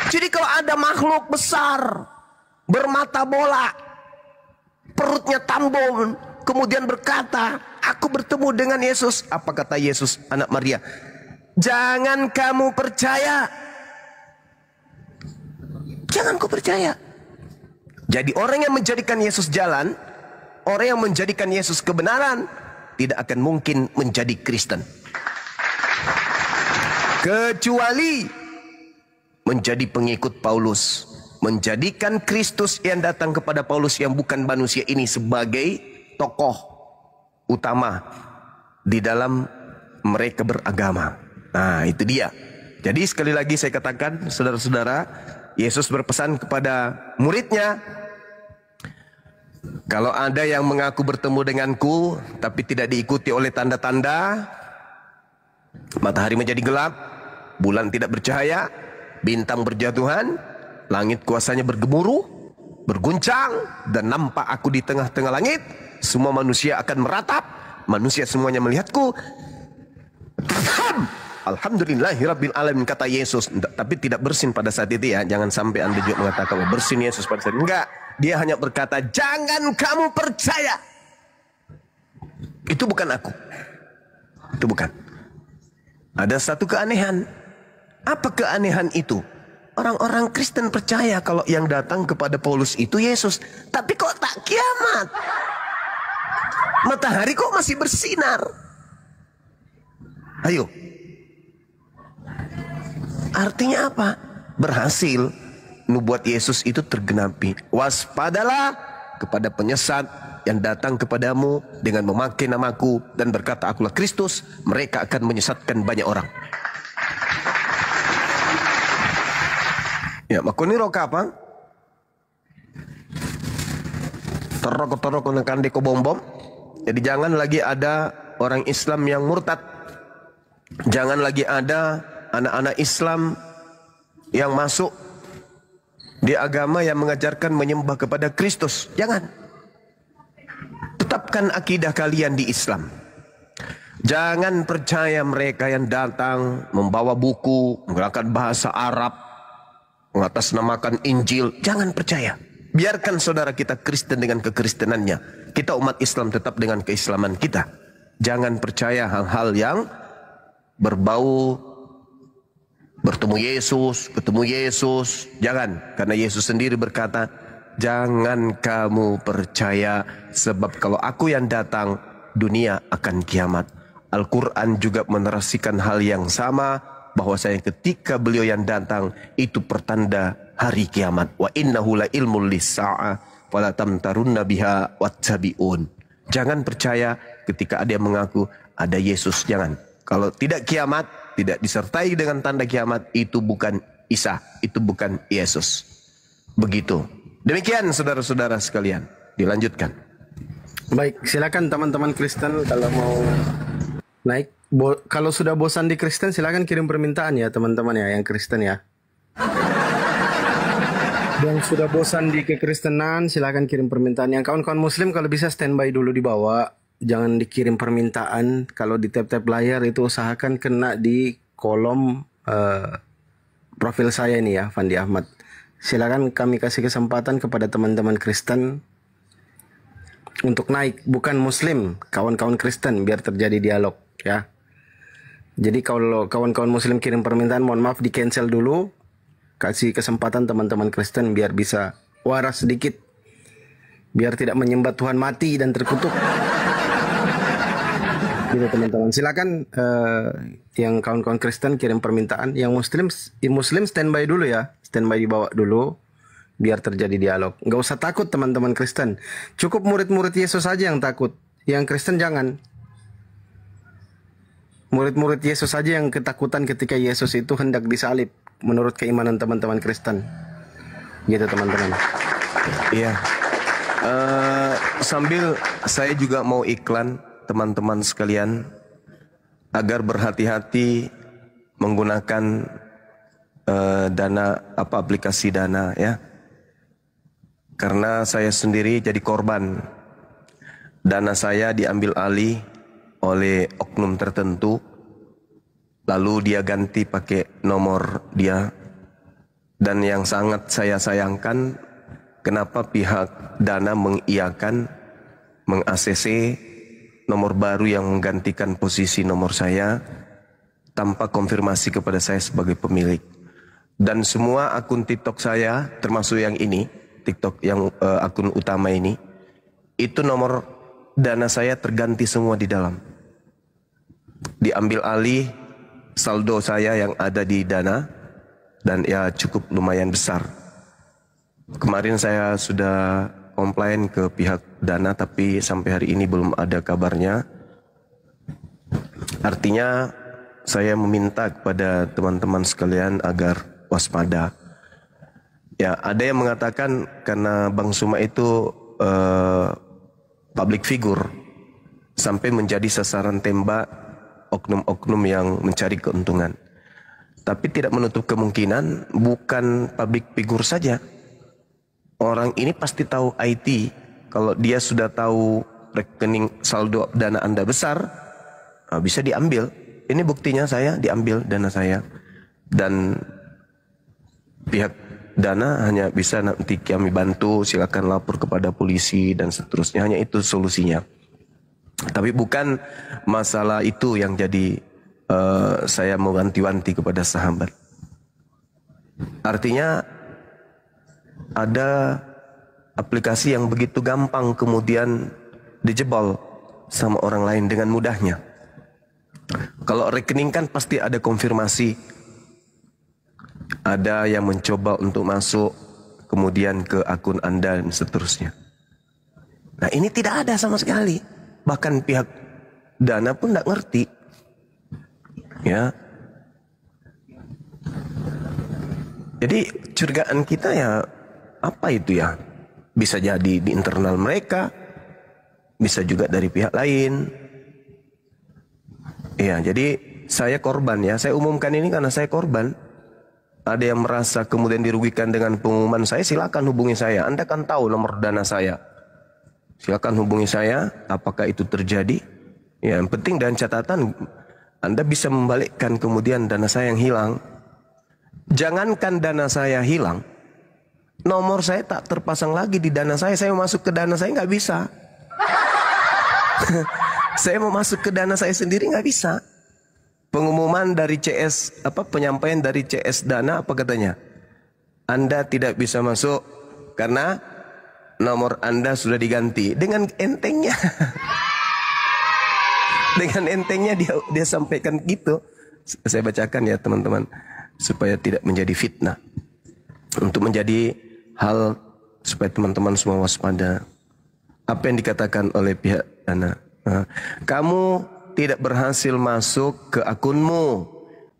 Jadi kalau ada makhluk besar, bermata bola, perutnya tambun, kemudian berkata, aku bertemu dengan Yesus. Apa kata Yesus anak Maria? Jangan kamu percaya. Jangan kau percaya. Jadi orang yang menjadikan Yesus jalan, orang yang menjadikan Yesus kebenaran, tidak akan mungkin menjadi Kristen. Kecuali menjadi pengikut Paulus. Menjadikan Kristus yang datang kepada Paulus yang bukan manusia ini sebagai tokoh utama di dalam mereka beragama. Nah, itu dia. Jadi sekali lagi saya katakan, saudara-saudara, Yesus berpesan kepada muridnya, kalau ada yang mengaku bertemu denganku, tapi tidak diikuti oleh tanda-tanda, matahari menjadi gelap, bulan tidak bercahaya, bintang berjatuhan, langit kuasanya bergemuruh, berguncang, dan nampak aku di tengah-tengah langit, semua manusia akan meratap, manusia semuanya melihatku. Alhamdulillahirabbil alamin, kata Yesus. Tapi tidak bersin pada saat itu ya. Jangan sampai Anda juga mengatakan bersin Yesus pada saat itu. Enggak. Dia hanya berkata, jangan kamu percaya. Itu bukan aku. Itu bukan. Ada satu keanehan. Apa keanehan itu? Orang-orang Kristen percaya kalau yang datang kepada Paulus itu Yesus. Tapi kok tak kiamat? Matahari kok masih bersinar? Ayo. Artinya apa? Berhasil nubuat Yesus itu tergenapi. Waspadalah kepada penyesat yang datang kepadamu dengan memakai namaku dan berkata akulah Kristus. Mereka akan menyesatkan banyak orang. Ya, makoni roka apa? Terok nakandi ko bom-bom. Jadi jangan lagi ada orang Islam yang murtad. Jangan lagi ada anak-anak Islam yang masuk di agama yang mengajarkan menyembah kepada Kristus. Jangan. Tetapkan akidah kalian di Islam. Jangan percaya mereka yang datang membawa buku, menggunakan bahasa Arab, mengatasnamakan Injil. Jangan percaya. Biarkan saudara kita Kristen dengan kekristenannya. Kita umat Islam tetap dengan keislaman kita. Jangan percaya hal-hal yang berbau bertemu Yesus, ketemu Yesus. Jangan, karena Yesus sendiri berkata, jangan kamu percaya, sebab kalau aku yang datang, dunia akan kiamat. Al-Quran juga menerasikan hal yang sama, bahwasanya ketika beliau yang datang, itu pertanda hari kiamat. Wa innahu la ilmul lis-sa'ah, fala tamtarunna biha wattabi'un. Jangan percaya ketika ada yang mengaku ada Yesus, jangan. Kalau tidak kiamat, tidak disertai dengan tanda kiamat, itu bukan Isa, itu bukan Yesus. Begitu. Demikian saudara-saudara sekalian. Dilanjutkan. Baik, silakan teman-teman Kristen kalau mau naik. Kalau sudah bosan di Kristen, silakan kirim permintaan ya teman-teman ya, yang Kristen ya. Yang sudah bosan di kekristenan, silakan kirim permintaan. Yang kawan-kawan Muslim kalau bisa standby dulu di bawah. Jangan dikirim permintaan. Kalau di tap-tap layar itu usahakan kena di kolom profil saya ini ya, Fandi Ahmad. Silakan kami kasih kesempatan kepada teman-teman Kristen untuk naik, bukan Muslim, kawan-kawan Kristen, biar terjadi dialog ya. Jadi kalau kawan-kawan Muslim kirim permintaan, mohon maaf di cancel dulu. Kasih kesempatan teman-teman Kristen biar bisa waras sedikit, biar tidak menyembah Tuhan mati dan terkutuk. Gitu teman-teman. Silakan yang kawan-kawan Kristen kirim permintaan. Yang Muslim standby dulu ya, standby di bawah dulu, biar terjadi dialog. Nggak usah takut teman-teman Kristen. Cukup murid-murid Yesus saja yang takut. Yang Kristen jangan. Murid-murid Yesus saja yang ketakutan ketika Yesus itu hendak disalib, menurut keimanan teman-teman Kristen. Gitu teman-teman. Iya. Sambil saya juga mau iklan teman-teman sekalian agar berhati-hati menggunakan dana aplikasi Dana ya. Karena saya sendiri jadi korban. Dana saya diambil alih oleh oknum tertentu, lalu dia ganti pakai nomor dia. Dan yang sangat saya sayangkan, kenapa pihak Dana mengiyakan, meng-ACC nomor baru yang menggantikan posisi nomor saya tanpa konfirmasi kepada saya sebagai pemilik. Dan semua akun TikTok saya, termasuk yang ini, TikTok yang akun utama ini, itu nomor Dana saya terganti semua di dalam. Diambil alih saldo saya yang ada di Dana, dan ya cukup lumayan besar. Kemarin saya sudah komplain ke pihak dana, tapi sampai hari ini belum ada kabarnya. Artinya saya meminta kepada teman-teman sekalian agar waspada. Ya, ada yang mengatakan karena Bang Suma itu public figure sampai menjadi sasaran tembak oknum-oknum yang mencari keuntungan. Tapi tidak menutup kemungkinan bukan public figure saja. Orang ini pasti tahu IT. Kalau dia sudah tahu rekening saldo dana Anda besar, bisa diambil. Ini buktinya, saya diambil dana saya. Dan pihak dana hanya bisa nanti kami bantu, silakan lapor kepada polisi dan seterusnya. Hanya itu solusinya. Tapi bukan masalah itu yang jadi saya mewanti-wanti kepada sahabat. Artinya ada aplikasi yang begitu gampang kemudian dijebol sama orang lain dengan mudahnya. Kalau rekening kan pasti ada konfirmasi. Ada yang mencoba untuk masuk kemudian ke akun Anda dan seterusnya. Nah, ini tidak ada sama sekali. Bahkan pihak dana pun tidak ngerti. Ya. Jadi curigaan kita ya, apa itu ya? Bisa jadi di internal mereka, bisa juga dari pihak lain. Ya, jadi saya korban ya. Saya umumkan ini karena saya korban. Ada yang merasa kemudian dirugikan dengan pengumuman saya, silakan hubungi saya. Anda kan tahu nomor dana saya. Silakan hubungi saya, apakah itu terjadi? Ya, yang penting dan catatan, Anda bisa membalikkan kemudian dana saya yang hilang. Jangankan dana saya hilang, nomor saya tak terpasang lagi di dana saya mau masuk ke dana saya nggak bisa. Saya mau masuk ke dana saya sendiri nggak bisa. Pengumuman dari CS, penyampaian dari CS Dana, apa katanya? Anda tidak bisa masuk karena nomor Anda sudah diganti. Dengan entengnya. Dengan entengnya dia sampaikan gitu. Saya bacakan ya teman-teman, supaya tidak menjadi fitnah. Untuk menjadi hal supaya teman-teman semua waspada. Apa yang dikatakan oleh pihak Dana? Kamu tidak berhasil masuk ke akunmu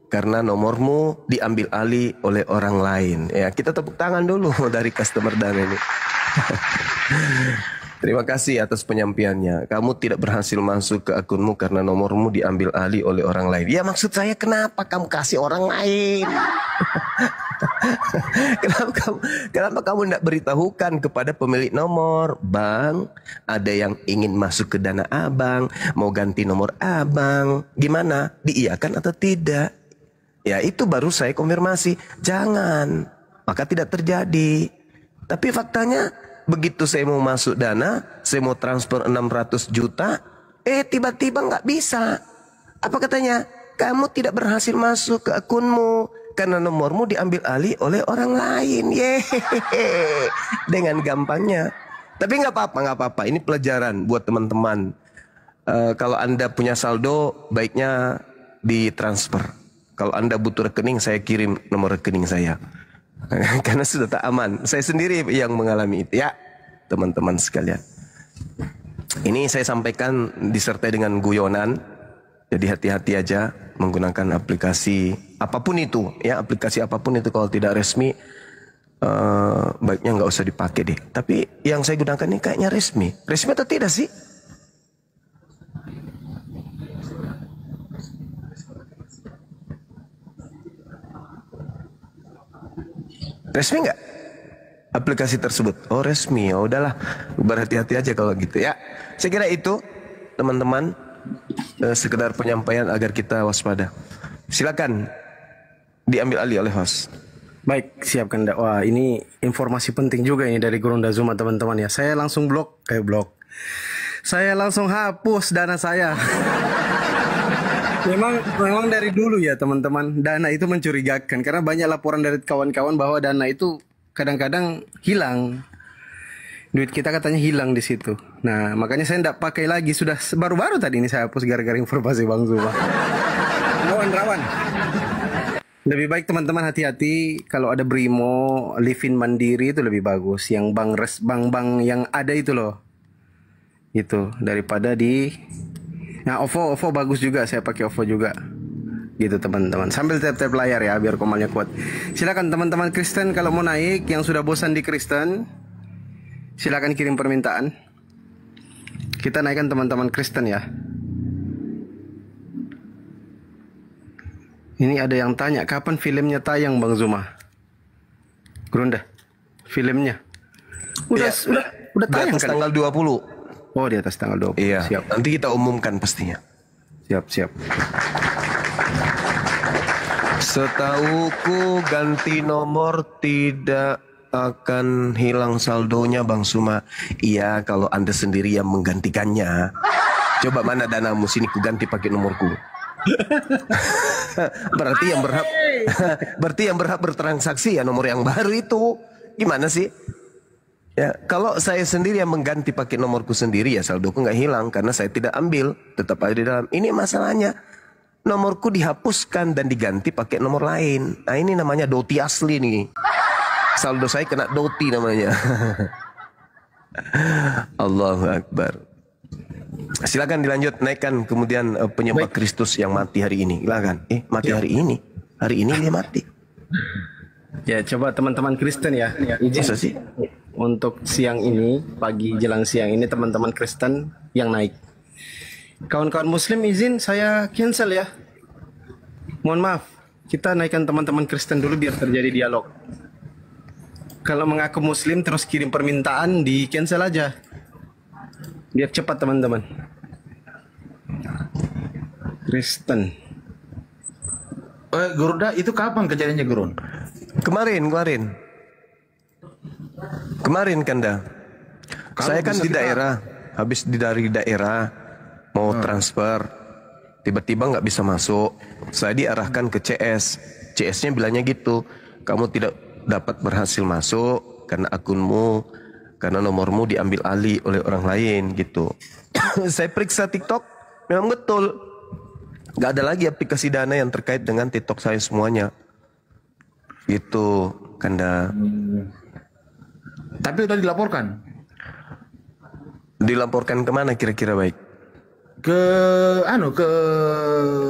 karena nomormu diambil alih oleh orang lain. Ya, kita tepuk tangan dulu dari customer Dana ini. Terima kasih atas penyampaiannya. Kamu tidak berhasil masuk ke akunmu karena nomormu diambil alih oleh orang lain. Ya, maksud saya kenapa kamu kasih orang lain? Kenapa kamu tidak beritahukan kepada pemilik nomor? Bang, ada yang ingin masuk ke dana abang, mau ganti nomor abang. Gimana? Diiyakan atau tidak? Ya, itu baru saya konfirmasi. Jangan, maka tidak terjadi. Tapi faktanya, begitu saya mau masuk dana, saya mau transfer 600 juta, tiba-tiba nggak bisa. Apa katanya? Kamu tidak berhasil masuk ke akunmu karena nomormu diambil alih oleh orang lain. Yehehe. Dengan gampangnya. Tapi nggak apa-apa. Ini pelajaran buat teman-teman. Kalau Anda punya saldo, baiknya ditransfer. Kalau Anda butuh rekening, saya kirim nomor rekening saya. Karena sudah tak aman. Saya sendiri yang mengalami itu ya, teman-teman sekalian. Ini saya sampaikan disertai dengan guyonan. Jadi hati-hati aja menggunakan aplikasi apapun itu ya, aplikasi apapun itu kalau tidak resmi baiknya nggak usah dipakai deh. Tapi yang saya gunakan ini kayaknya resmi. Resmi atau tidak sih? Resmi nggak aplikasi tersebut? Oh resmi, ya udahlah, berhati-hati aja kalau gitu ya. Saya kira itu teman-teman, sekedar penyampaian agar kita waspada. Silakan diambil alih oleh host. Baik, siapkan. Wah, ini informasi penting juga ini dari Gurunda Zuma teman-teman ya. Saya langsung blok. Saya langsung hapus dana saya. Memang dari dulu ya teman-teman, dana itu mencurigakan karena banyak laporan dari kawan-kawan bahwa dana itu kadang-kadang hilang. Duit kita katanya hilang di situ. Nah, makanya saya tidak pakai lagi. Sudah baru-baru tadi ini saya hapus gara-gara informasi Bang Zuma. Rawan. Lebih baik teman-teman hati-hati kalau ada Brimo, Livin Mandiri itu lebih bagus. Yang bank yang ada itu loh. Itu daripada di. Nah, OVO bagus juga, saya pakai OVO juga. Gitu teman-teman. Sambil tap-tap layar ya biar komalnya kuat. Silakan teman-teman Kristen kalau mau naik, yang sudah bosan di Kristen, silakan kirim permintaan. Kita naikkan teman-teman Kristen ya. Ini ada yang tanya kapan filmnya tayang Bang Zuma? Gerunda. Filmnya. Udah tayang kan? Tanggal 20. Oh, di atas tanggal 20. Iya. Siap. Nanti kita umumkan pastinya. Siap. Setauku ganti nomor tidak akan hilang saldonya Bang Suma. Iya, kalau Anda sendiri yang menggantikannya. Coba mana danamu, sini ku ganti pakai nomorku. berarti yang berhak bertransaksi ya nomor yang baru itu. Gimana sih? Ya, kalau saya sendiri yang mengganti pakai nomorku sendiri ya saldoku nggak hilang karena saya tidak ambil, tetap ada di dalam. Ini masalahnya. Nomorku dihapuskan dan diganti pakai nomor lain. Nah, ini namanya doti asli nih. Saldo saya kena doti namanya. Allahu Akbar. Silakan dilanjut, naikkan kemudian penyembah Kristus yang mati hari ini. Silakan. Mati hari ini. Hari ini dia mati. Ya, coba teman-teman Kristen ya. Izin Masa sih? untuk siang ini, pagi jelang siang ini teman-teman Kristen yang naik. Kawan-kawan Muslim izin saya cancel ya. Mohon maaf, kita naikkan teman-teman Kristen dulu biar terjadi dialog. Kalau mengaku Muslim terus kirim permintaan di cancel aja. Biar cepat teman-teman. Kristen. Gerunda itu kapan kejadiannya Gurun? Kemarin Kanda. Saya kan di daerah, habis dari daerah mau transfer, tiba-tiba nggak bisa masuk. Saya diarahkan ke CS. CS-nya bilangnya gitu, kamu tidak dapat berhasil masuk karena akunmu, karena nomormu diambil alih oleh orang lain gitu. Saya periksa TikTok, memang betul. Nggak ada lagi aplikasi Dana yang terkait dengan TikTok saya semuanya. Gitu, Kanda. Tapi udah dilaporkan? Dilaporkan kemana kira-kira baik? Ke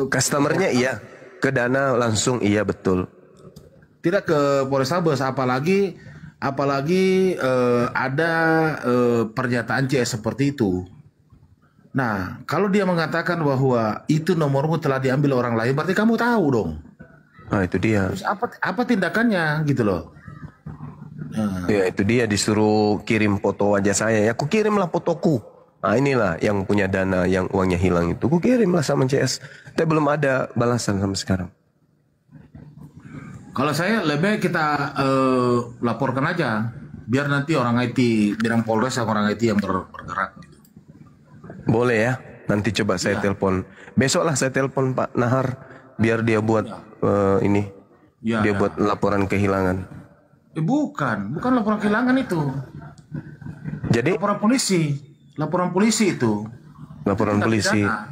Customernya iya, ke Dana langsung iya betul. tidak ke Polrestabes, apalagi ada pernyataan CS seperti itu. Nah, kalau dia mengatakan bahwa itu nomormu telah diambil orang lain, berarti kamu tahu dong. Nah itu dia. Terus apa tindakannya gitu loh? Ya itu dia, disuruh kirim foto wajah saya. Ya aku kirimlah fotoku. Nah inilah yang punya Dana yang uangnya hilang itu. Aku kirimlah sama CS. Tapi belum ada balasan sampai sekarang. Kalau saya lebih kita laporkan aja, biar nanti orang IT, bidang Polres sama orang IT yang bergerak. Gitu. Boleh ya, nanti coba saya telepon. Besoklah saya telepon Pak Nahar, biar dia buat ini, dia buat laporan kehilangan. Bukan laporan kehilangan itu. Jadi laporan polisi itu. Laporan polisi. Pidana.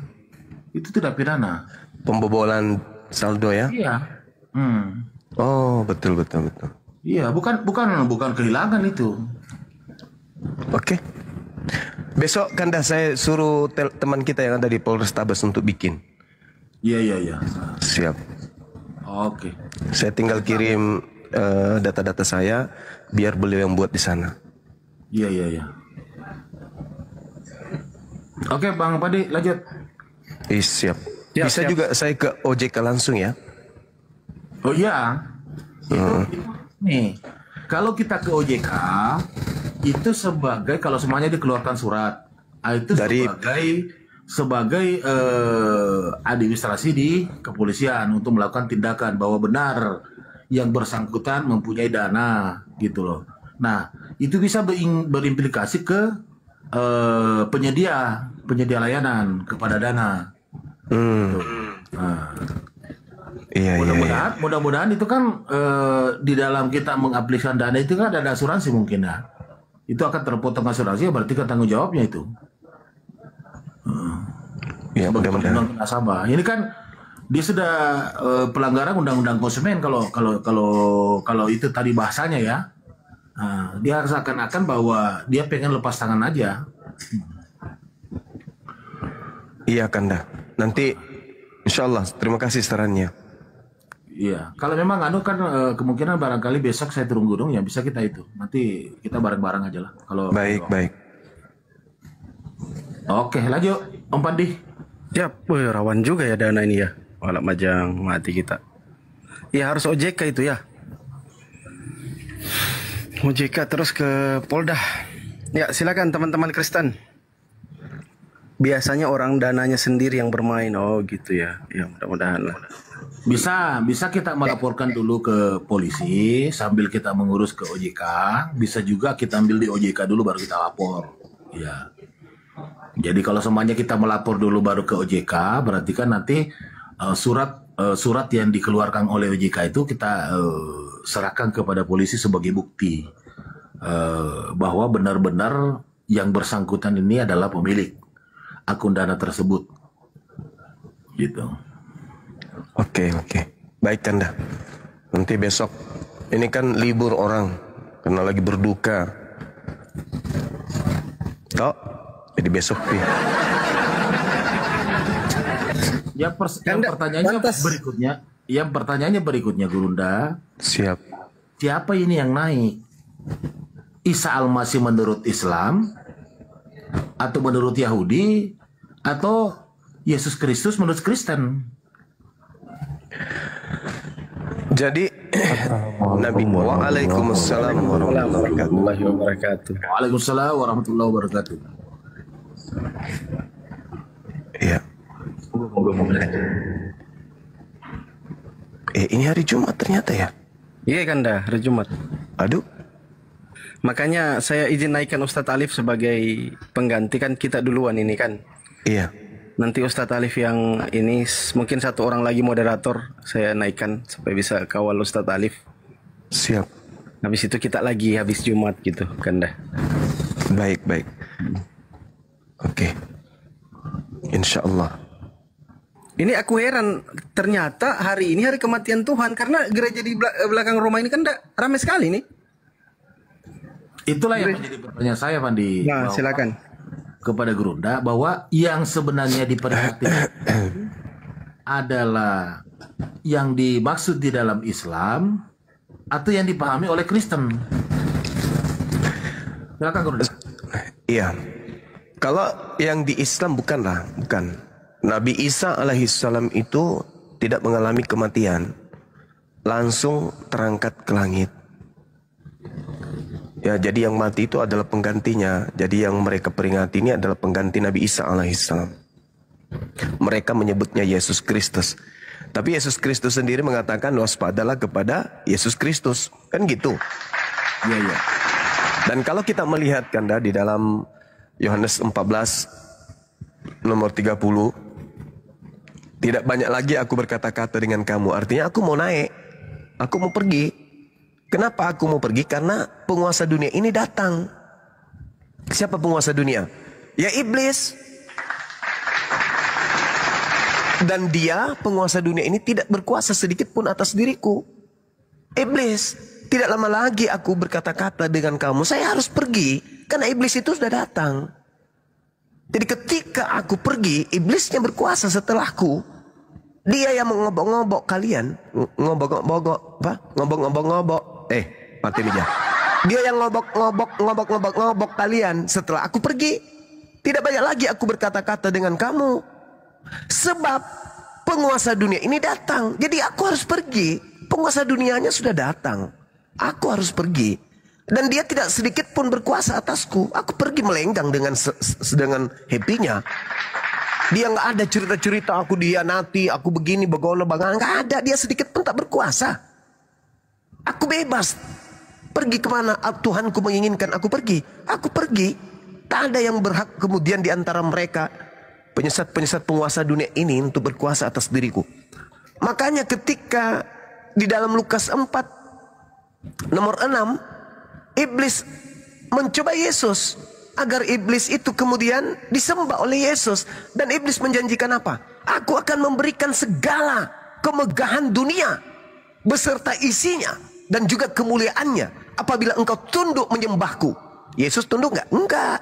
Itu tidak pidana. Pembobolan saldo ya? Iya. Oh betul. Iya, bukan kehilangan itu. Oke. Besok Kanda saya suruh teman kita yang ada di Polrestabes untuk bikin. Iya. Siap. Oke. Saya tinggal kirim data-data saya biar beliau yang buat di sana. Iya. Oke, Bang Padi, lanjut. Siap. Bisa juga saya ke OJK langsung ya. Oh iya. Nih, kalau kita ke OJK itu sebagai kalau semuanya dikeluarkan surat, itu dari sebagai administrasi di kepolisian untuk melakukan tindakan bahwa benar yang bersangkutan mempunyai dana gitu loh. Nah, itu bisa berimplikasi ke penyedia layanan kepada Dana. Nah, mudah-mudahan itu kan di dalam kita mengaplikasikan Dana itu kan ada asuransi mungkin ya. Itu akan terpotong asuransi, berarti kan tanggung jawabnya itu. Ya, mudah-mudahan. Nasabah. Ini kan dia sudah pelanggaran undang-undang konsumen kalau itu tadi bahasanya ya. Nah, dia seakan-akan bahwa dia pengen lepas tangan aja. Iya Kanda. Nanti insya Allah. Terima kasih sarannya. Iya, kalau memang kan kemungkinan barangkali besok saya turun gunung ya bisa kita itu. Nanti kita bareng-bareng aja lah. Baik. Oke, lanjut Om Pandi. Ya, rawan juga ya dana ini ya. Walau majang mati kita. Ya harus OJK itu ya. OJK terus ke Polda. Ya silakan teman-teman Kristen. Biasanya orang dananya sendiri yang bermain. Oh gitu ya. Ya mudah-mudahan lah. Bisa kita melaporkan dulu ke polisi sambil kita mengurus ke OJK. Bisa juga kita ambil di OJK dulu baru kita lapor. Ya. Jadi kalau semuanya kita melapor dulu baru ke OJK, berarti kan nanti surat yang dikeluarkan oleh OJK itu kita serahkan kepada polisi sebagai bukti bahwa benar-benar yang bersangkutan ini adalah pemilik akun dana tersebut. Gitu. Oke. Baik Kanda. Nanti besok. Ini kan libur orang. Karena lagi berduka. Jadi besok nih. Yang pertanyaannya berikutnya Gurunda. Siap. Siapa ini yang naik? Isa Al-Masih menurut Islam? Atau menurut Yahudi? Atau Yesus Kristus menurut Kristen? Jadi Nabi Waalaikumsalam warahmatullahi wabarakatuh. Waalaikumsalam warahmatullahi wabarakatuh. Iya. Ini hari Jumat ternyata ya? Iya Kanda, hari Jumat. Aduh. Makanya saya izin naikkan Ustadz Alif sebagai pengganti, kan kita duluan ini kan. Iya. Nanti Ustadz Alif yang ini mungkin satu orang lagi moderator saya naikkan supaya bisa kawal Ustadz Alif. Siap. Habis itu kita lagi habis Jumat gitu Kanda. Baik. Oke. Insya Allah. Ini aku heran, ternyata hari ini hari kematian Tuhan karena gereja di belakang rumah ini kan ramai sekali nih. Itulah yang menjadi pertanyaan saya Pandi. Nah, silakan. Kepada Gurunda bahwa yang sebenarnya diperingati adalah yang dimaksud di dalam Islam atau yang dipahami oleh Kristen. Silakan Gurunda. Iya. Kalau yang di Islam bukan. Nabi Isa alaihissalam itu tidak mengalami kematian. Langsung terangkat ke langit. Ya, jadi yang mati itu adalah penggantinya. Jadi yang mereka peringati ini adalah pengganti Nabi Isa alaihissalam. Mereka menyebutnya Yesus Kristus. Tapi Yesus Kristus sendiri mengatakan waspadalah kepada Yesus Kristus. Kan gitu. Iya. Dan kalau kita melihat Kanda di dalam Yohanes 14 nomor 30. Tidak banyak lagi aku berkata-kata dengan kamu. Artinya aku mau naik. Aku mau pergi. Kenapa aku mau pergi? Karena penguasa dunia ini datang. Siapa penguasa dunia? Ya iblis. Dan dia penguasa dunia ini tidak berkuasa sedikit pun atas diriku. Iblis. Tidak lama lagi aku berkata-kata dengan kamu. Saya harus pergi. Karena iblis itu sudah datang. Jadi ketika aku pergi, iblisnya berkuasa setelahku. Dia yang mengobok-ngobok kalian. Ngobok-ngobok. Mati nih ya. Dia yang ngobok kalian setelah aku pergi. Tidak banyak lagi aku berkata-kata dengan kamu. Sebab penguasa dunia ini datang. Jadi aku harus pergi. Penguasa dunianya sudah datang. Aku harus pergi. Dan dia tidak sedikit pun berkuasa atasku. Aku pergi melenggang dengan happy-nya. Dia nggak ada cerita-cerita aku dihianati, aku begini, begono, bagaimana. Nggak ada, dia sedikit pun tak berkuasa. Aku bebas. Pergi kemana Tuhanku menginginkan aku pergi. Aku pergi. Tak ada yang berhak kemudian di antara mereka, penyesat-penyesat penguasa dunia ini untuk berkuasa atas diriku. Makanya ketika di dalam Lukas 4 nomor 6, iblis mencoba Yesus agar iblis itu kemudian disembah oleh Yesus. Dan iblis menjanjikan apa? Aku akan memberikan segala kemegahan dunia beserta isinya dan juga kemuliaannya apabila engkau tunduk menyembahku. Yesus tunduk enggak? Enggak.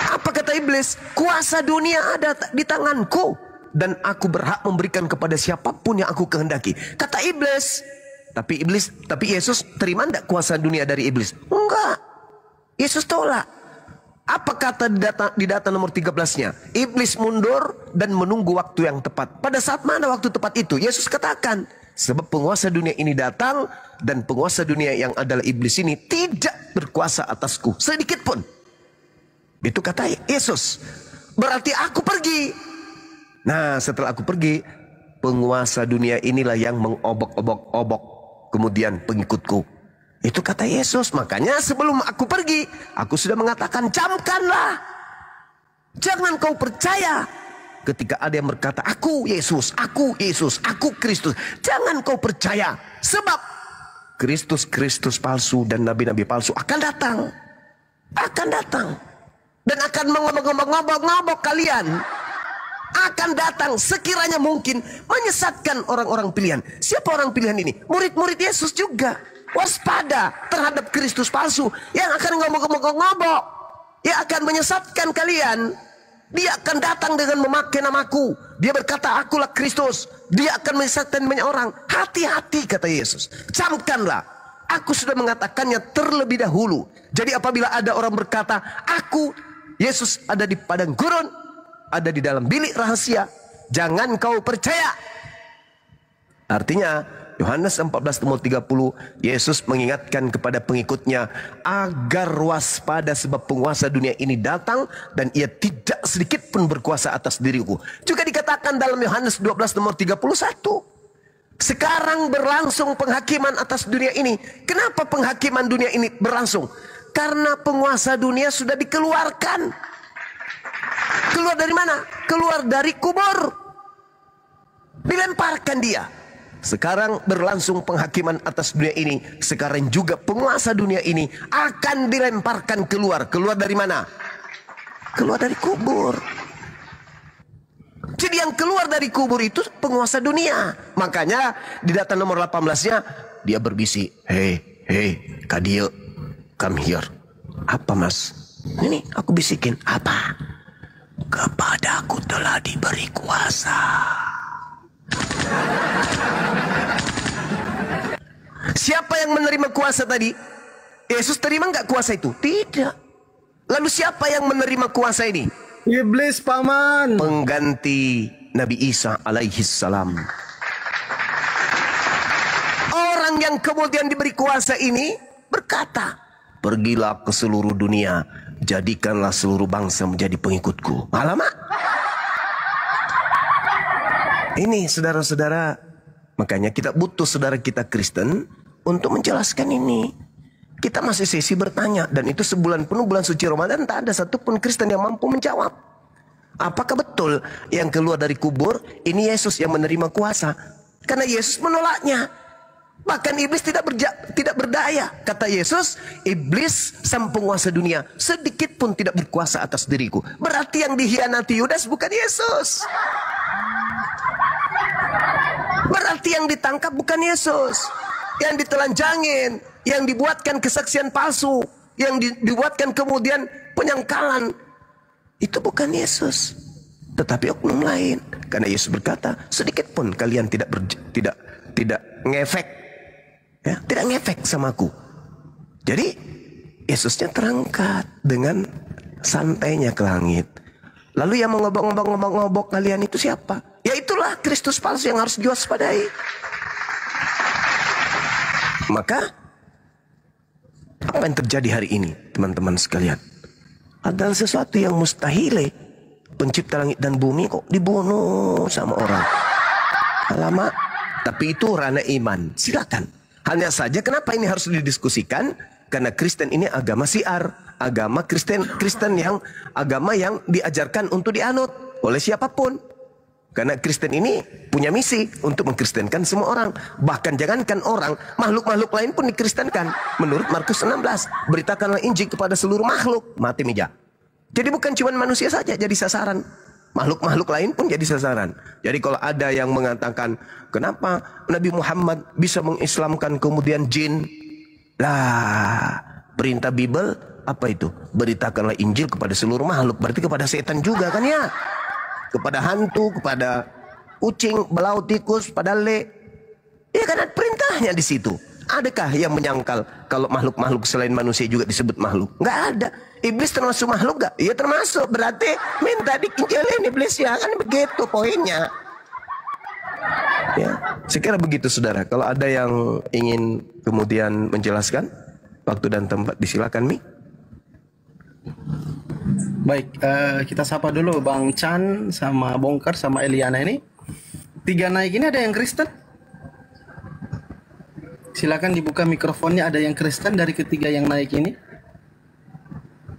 Apa kata kata iblis, kuasa dunia ada di tanganku, dan aku berhak memberikan kepada siapapun yang aku kehendaki. Kata iblis. Tapi Yesus terima enggak kuasa dunia dari iblis? Enggak. Yesus tolak. Apa kata di data nomor 13-nya? Iblis mundur dan menunggu waktu yang tepat. Pada saat mana waktu tepat itu? Yesus katakan, sebab penguasa dunia ini datang, dan penguasa dunia yang adalah iblis ini tidak berkuasa atasku sedikit pun. Itu kata Yesus. Berarti aku pergi. Nah, setelah aku pergi, penguasa dunia inilah yang mengobok-obok kemudian pengikutku. Itu kata Yesus. Makanya sebelum aku pergi, aku sudah mengatakan, camkanlah. Jangan kau percaya ketika ada yang berkata, aku Yesus, aku Kristus. Jangan kau percaya. Sebab Kristus palsu dan nabi-nabi palsu akan datang. Akan datang. Dan akan mengobok-ngobok kalian. Akan datang sekiranya mungkin menyesatkan orang-orang pilihan. Siapa orang pilihan ini? Murid-murid Yesus juga. Waspada terhadap Kristus palsu yang akan ngobok-ngobok, yang akan menyesatkan kalian. Dia akan datang dengan memakai namaku. Dia berkata, akulah Kristus. Dia akan menyesatkan banyak orang. Hati-hati, kata Yesus. Camkanlah. Aku sudah mengatakannya terlebih dahulu. Jadi apabila ada orang berkata, aku Yesus ada di padang gurun, ada di dalam bilik rahasia, jangan kau percaya. Artinya Yohanes 14:30, Yesus mengingatkan kepada pengikutnya agar waspada sebab penguasa dunia ini datang dan ia tidak sedikit pun berkuasa atas diriku. Juga dikatakan dalam Yohanes 12:31. Sekarang berlangsung penghakiman atas dunia ini. Kenapa penghakiman dunia ini berlangsung? Karena penguasa dunia sudah dikeluarkan. Keluar dari mana? Keluar dari kubur. Dilemparkan dia. Sekarang berlangsung penghakiman atas dunia ini. Sekarang juga penguasa dunia ini akan dilemparkan keluar. Keluar dari mana? Keluar dari kubur. Jadi yang keluar dari kubur itu penguasa dunia. Makanya di data nomor 18-nya dia berbisik, Hey, Kadio, come here. Apa mas? Ini aku bisikin. Apa? Kepadaku telah diberi kuasa. Siapa yang menerima kuasa tadi? Yesus terima nggak kuasa itu? Tidak. Lalu siapa yang menerima kuasa ini? Iblis, paman. Pengganti Nabi Isa alaihi salam. Orang yang kemudian diberi kuasa ini berkata, pergilah ke seluruh dunia, jadikanlah seluruh bangsa menjadi pengikutku. Alamak. Ini saudara-saudara, makanya kita butuh saudara kita Kristen untuk menjelaskan ini. Kita masih sesi bertanya, dan itu sebulan penuh bulan suci Ramadan tak ada satupun Kristen yang mampu menjawab. Apakah betul yang keluar dari kubur ini Yesus yang menerima kuasa? Karena Yesus menolaknya. Bahkan iblis tidak berdaya. Kata Yesus, iblis sang penguasa dunia sedikit pun tidak berkuasa atas diriku. Berarti yang dihianati Yudas bukan Yesus. Berarti yang ditangkap bukan Yesus. Yang ditelanjangin, yang dibuatkan kesaksian palsu, yang dibuatkan kemudian penyangkalan, itu bukan Yesus, tetapi oknum lain. Karena Yesus berkata, sedikit pun kalian tidak ngefek, ya, tidak ngefek sama aku. Jadi Yesusnya terangkat dengan santainya ke langit. Lalu yang mengobok-ngobok kalian itu siapa? Ya itulah Kristus palsu yang harus diwaspadai. Maka apa yang terjadi hari ini, teman-teman sekalian, adalah sesuatu yang mustahil. Pencipta langit dan bumi kok dibunuh sama orang. Alamak. Tapi itu ranah iman. Silakan. Hanya saja kenapa ini harus didiskusikan? Karena Kristen ini agama syiar, agama Kristen yang agama yang diajarkan untuk dianut oleh siapapun. Karena Kristen ini punya misi untuk mengkristenkan semua orang. Bahkan jangankan orang, makhluk-makhluk lain pun dikristenkan. Menurut Markus 16, beritakanlah Injil kepada seluruh makhluk. Mati meja. Jadi bukan cuma manusia saja jadi sasaran. Makhluk-makhluk lain pun jadi sasaran. Jadi kalau ada yang mengatakan, kenapa Nabi Muhammad bisa mengislamkan kemudian jin? Lah, perintah Bible Apa itu? Beritakanlah Injil kepada seluruh makhluk. Berarti kepada setan juga kan ya? Kepada hantu, kepada kucing, belau, tikus, pada le. Ya kan ada perintahnya di situ. Adakah yang menyangkal kalau makhluk-makhluk selain manusia juga disebut makhluk? Nggak ada. Iblis termasuk makhluk nggak? Iya termasuk. Berarti minta diinjilin iblis ya kan begitu poinnya. Ya, saya kira begitu saudara. Kalau ada yang ingin kemudian menjelaskan, waktu dan tempat disilakan Mi. Baik, kita sapa dulu Bang Chan sama Bongkar sama Eliana ini. 3 naik ini ada yang Kristen? Silakan dibuka mikrofonnya, ada yang Kristen dari ketiga yang naik ini.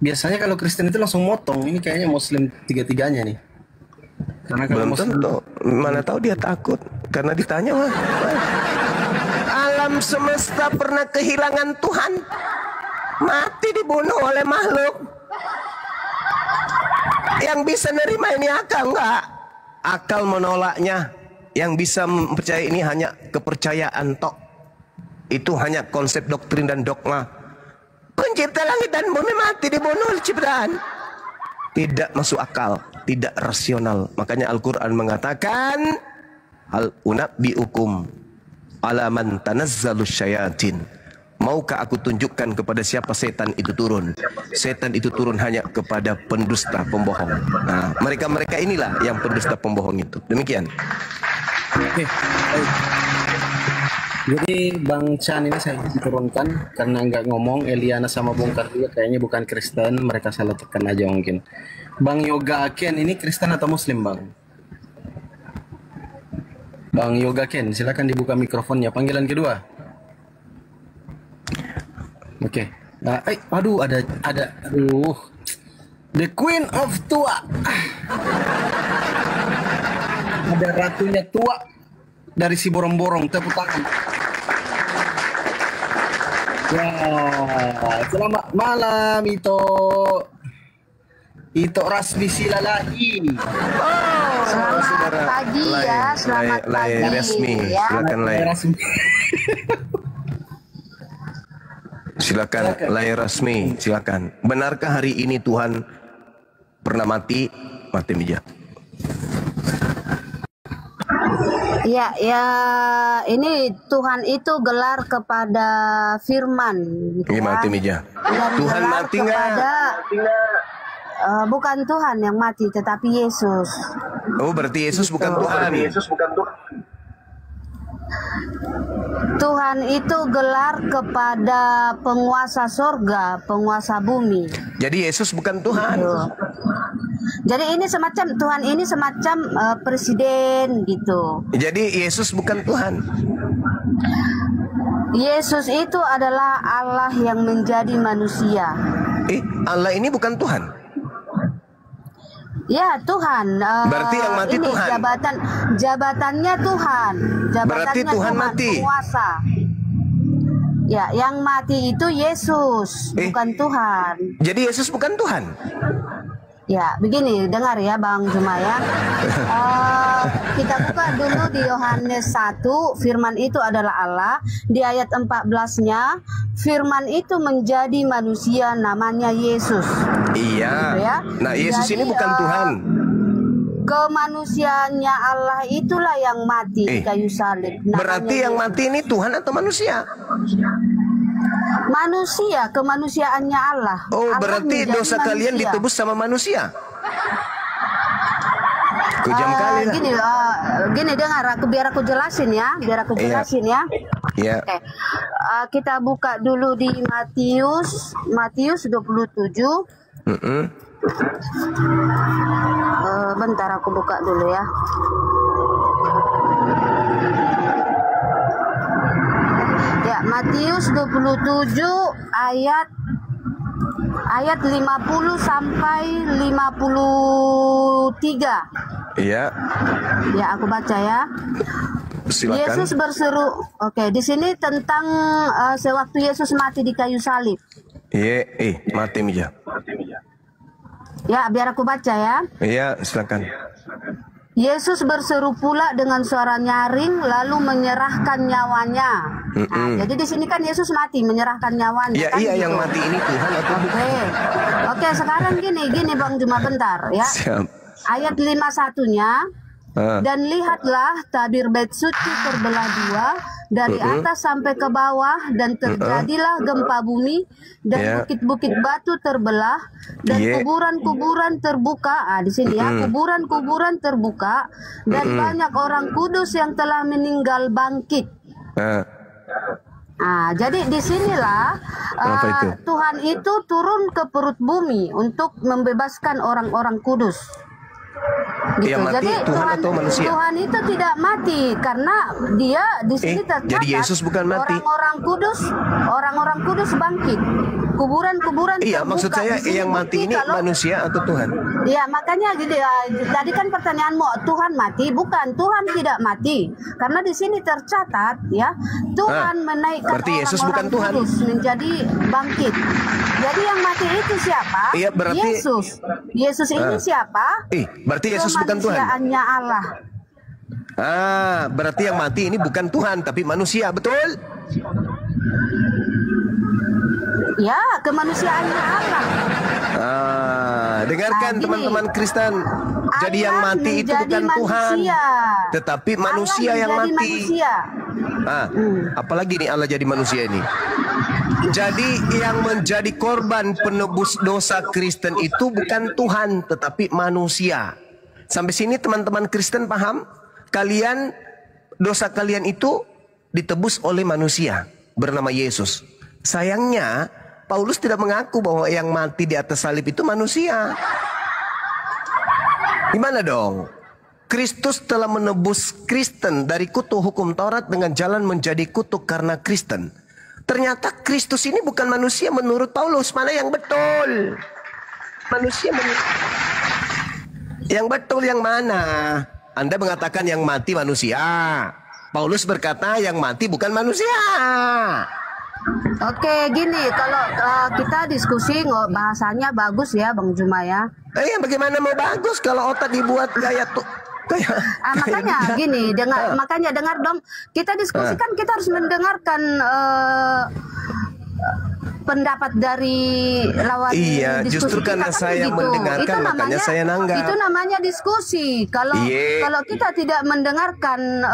Biasanya kalau Kristen itu langsung motong, ini kayaknya Muslim tiga-tiganya nih. Karena kalau Belum Muslim tentu. Mana tahu dia takut karena ditanya wah. Alam semesta pernah kehilangan Tuhan, mati dibunuh oleh makhluk. Yang bisa nerima ini akal enggak? Akal menolaknya. Yang bisa mempercayai ini hanya kepercayaan tok. Itu hanya konsep doktrin dan dogma. Pencipta langit dan bumi mati dibunuh oleh ciptaan. Tidak masuk akal, tidak rasional. Makanya Al-Quran mengatakan, hal unabbiukum ala man tanazzalus syayatin. Maukah aku tunjukkan kepada siapa setan itu turun? Setan itu turun hanya kepada pendusta, pembohong. Nah, mereka-mereka inilah yang pendusta, pembohong itu. Demikian. Oke, baik. Jadi Bang Chan ini saya turunkan karena nggak ngomong. Eliana sama Bongkar juga kayaknya bukan Kristen, mereka salah tekan aja mungkin. Bang Yoga Ken ini Kristen atau Muslim Bang? Bang Yoga Ken, silakan dibuka mikrofonnya. Panggilan kedua. Oke. Nah, aduh aduh. The Queen of Tua. Ada ratunya Tua dari si borong-borong, tepuk tangan. Ya, selamat malam Ito Rasmi Silalahi. Selamat pagi ya, selamat pagi resmi. ya. Silakan Silakan layar resmi, silakan. Benarkah hari ini Tuhan pernah mati? Mati meja. Ya, ini Tuhan itu gelar kepada firman gitu ya. Mati meja. Dan Tuhan gelar mati nggak? kepada bukan Tuhan yang mati tetapi Yesus. Oh, berarti Yesus bukan Tuhan. Tuhan itu gelar kepada penguasa sorga, penguasa bumi. Jadi Yesus bukan Tuhan. Gitu. Jadi ini semacam Tuhan ini semacam presiden gitu. Jadi Yesus bukan Tuhan. Yesus itu adalah Allah yang menjadi manusia. Allah ini bukan Tuhan. Ya Tuhan. Berarti yang mati ini Tuhan. Jabatannya Tuhan. Jabatannya Berarti Tuhan mati. Penguasa. Ya, yang mati itu Yesus, bukan Tuhan. Jadi Yesus bukan Tuhan. Ya, begini, dengar ya Bang Juma ya. Kita buka dulu di Yohanes 1, firman itu adalah Allah. Di ayat 14-nya, firman itu menjadi manusia namanya Yesus. Iya. Gitu ya. Nah, Yesus Jadi, ini bukan Tuhan. Kemanusiaannya Allah itulah yang mati di kayu salib. Berarti yang mati ini Tuhan atau manusia? Manusia, kemanusiaannya Allah. Oh, Allah berarti dosa manusia. kalian ditebus sama manusia. Kejam kali lah. Gini dengar, biar aku jelasin ya, ya. Iya. Oke. Kita buka dulu di Matius 27. Bentar aku buka dulu ya. Ya, Matius 27 ayat 50 sampai 53. Iya. Ya, aku baca ya. Silakan. Yesus berseru. Oke, di sini tentang sewaktu Yesus mati di kayu salib. Iya, mati meja. Ya, biar aku baca ya. Iya, silakan. Yesus berseru pula dengan suara nyaring lalu menyerahkan nyawanya. Nah, jadi di sini kan Yesus mati menyerahkan nyawanya. Ya, kan iya, gitu. yang mati ini Tuhan atau bukan? Oke, sekarang gini Bang Juma bentar ya. Siap. Ayat 51-nya. Dan lihatlah tabir bait suci terbelah dua dari atas sampai ke bawah, dan terjadilah gempa bumi, dan bukit-bukit batu terbelah, dan kuburan-kuburan terbuka. Di sini ya, kuburan-kuburan terbuka, dan banyak orang kudus yang telah meninggal bangkit. Jadi disinilah Tuhan itu turun ke perut bumi untuk membebaskan orang-orang kudus. Gitu. Yang mati Jadi Tuhan atau manusia? Tuhan itu tidak mati karena dia di sini tercatat. Jadi Yesus bukan mati. Orang-orang kudus bangkit. Kuburan-kuburan Iya, terbuka. maksud saya yang mati ini manusia atau Tuhan? Iya, makanya tadi kan pertanyaanmu, Tuhan mati? Bukan, Tuhan tidak mati. Karena di sini tercatat ya, Tuhan menaikkan berarti Yesus bukan orang-orang Tuhan. kudus menjadi bangkit. Jadi yang mati itu siapa? Iya, berarti Yesus. Yesus ini siapa? Berarti Yesus bukan Tuhan. Kemanusiaannya Allah. Berarti yang mati ini bukan Tuhan tapi manusia, betul? Ya, kemanusiaannya Allah. Dengarkan teman-teman Kristen. Jadi yang mati itu bukan Tuhan, tetapi manusia yang mati. Apalagi nih Allah jadi manusia ini. Jadi yang menjadi korban penebus dosa Kristen itu bukan Tuhan, tetapi manusia. Sampai sini teman-teman Kristen paham? Dosa kalian itu ditebus oleh manusia bernama Yesus. Sayangnya Paulus tidak mengaku bahwa yang mati di atas salib itu manusia. Gimana dong? Kristus telah menebus Kristen dari kutuk hukum Taurat dengan jalan menjadi kutuk karena Kristen. Ternyata Kristus ini bukan manusia menurut Paulus. Mana yang betul? Manusia menurut... Yang betul yang mana? Anda mengatakan yang mati manusia. Paulus berkata yang mati bukan manusia. Oke, gini, kalau kita diskusi bahasanya bagus ya Bang Juma ya. Bagaimana mau bagus kalau otak dibuat kayak tuh? Makanya gini, makanya dengar dong. Kita diskusi kan kita harus mendengarkan pendapat dari lawan diskusi. Justru karena kan saya mendengarkan makanya saya nanggap. Itu namanya diskusi. Kalau kita tidak mendengarkan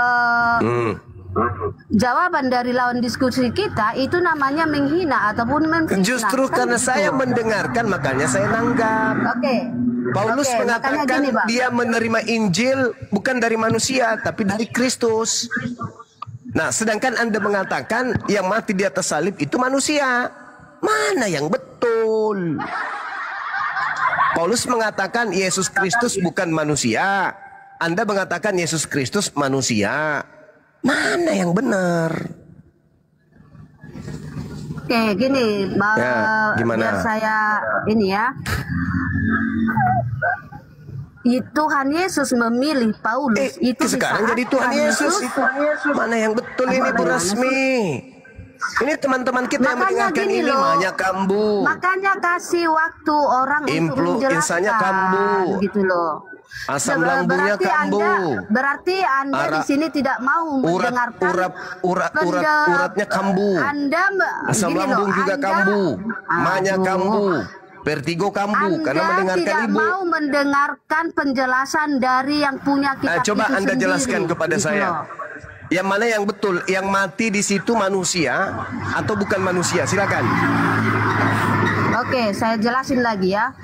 jawaban dari lawan diskusi kita, itu namanya menghina ataupun menfitnah. Justru karena saya mendengarkan makanya saya nanggap. Paulus mengatakan dia menerima Injil bukan dari manusia tapi dari Kristus. Nah, sedangkan Anda mengatakan yang mati di atas salib itu manusia. Mana yang betul? Paulus mengatakan Yesus Kristus bukan manusia. Anda mengatakan Yesus Kristus manusia. Mana yang benar? Oke, gini, gimana? Biar saya ini ya. Tuhan Yesus memilih Paulus itu sekarang jadi Tuhan Yesus. Mana yang betul ini Bu Rasmi? Ini teman-teman kita yang mendengarkan ini banyak kambu. Makanya kasih waktu orang untuk menjelaskan kambu. Gitu loh. Asam lambungnya kambu. Berarti Anda di sini tidak mau mendengarkan uratnya kambu. Asam lambung juga kambu. Manya kambu. Vertigo kambu karena mendengarkan tidak ibu. Mau mendengarkan penjelasan dari yang punya kitab coba itu Anda sendiri, jelaskan kepada gitu saya. Loh. Yang mana yang betul? Yang mati di situ manusia atau bukan manusia? Silakan. Oke, saya jelasin lagi ya.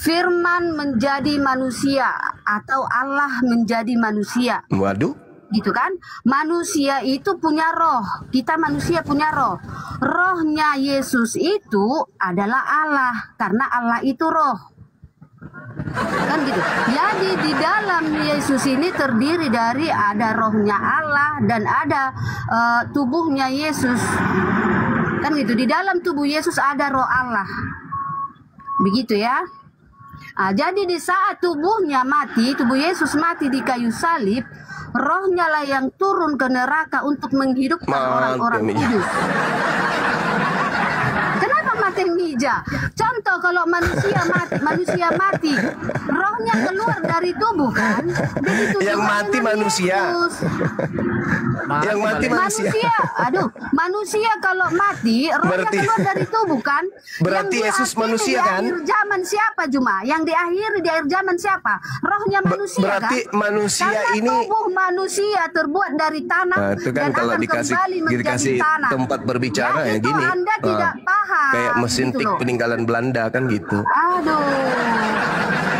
Firman menjadi manusia atau Allah menjadi manusia. Waduh. Gitu kan? Manusia itu punya roh. Kita manusia punya roh. Rohnya Yesus itu adalah Allah karena Allah itu roh. Kan gitu. Jadi di dalam Yesus ini terdiri dari ada rohnya Allah dan ada tubuhnya Yesus. Kan gitu. Di dalam tubuh Yesus ada roh Allah. Begitu ya. Jadi di saat tubuhnya mati, tubuh Yesus mati di kayu salib, rohnya lah yang turun ke neraka untuk menghidupkan orang-orang kudus. Kenapa mati teh mija. Contoh kalau manusia mati, rohnya keluar dari tubuh kan? Begitu Yang juga mati dengan manusia. Yesus. Yang mati manusia. Manusia kalau mati, rohnya Berarti- keluar dari tubuh kan? Berarti Yang Yesus diakhiri manusia di kan? akhir zaman siapa Juma? Yang diakhiri di akhir zaman siapa? Rohnya manusia berarti kan? manusia Karena ini- tubuh manusia terbuat dari tanah Nah, itu kan dan kalau akan kembali menjadi dikasih tanah. tempat berbicara ya itu gini. Anda tidak paham. Kayak mesin gitu tik loh. peninggalan Belanda kan gitu. Aduh.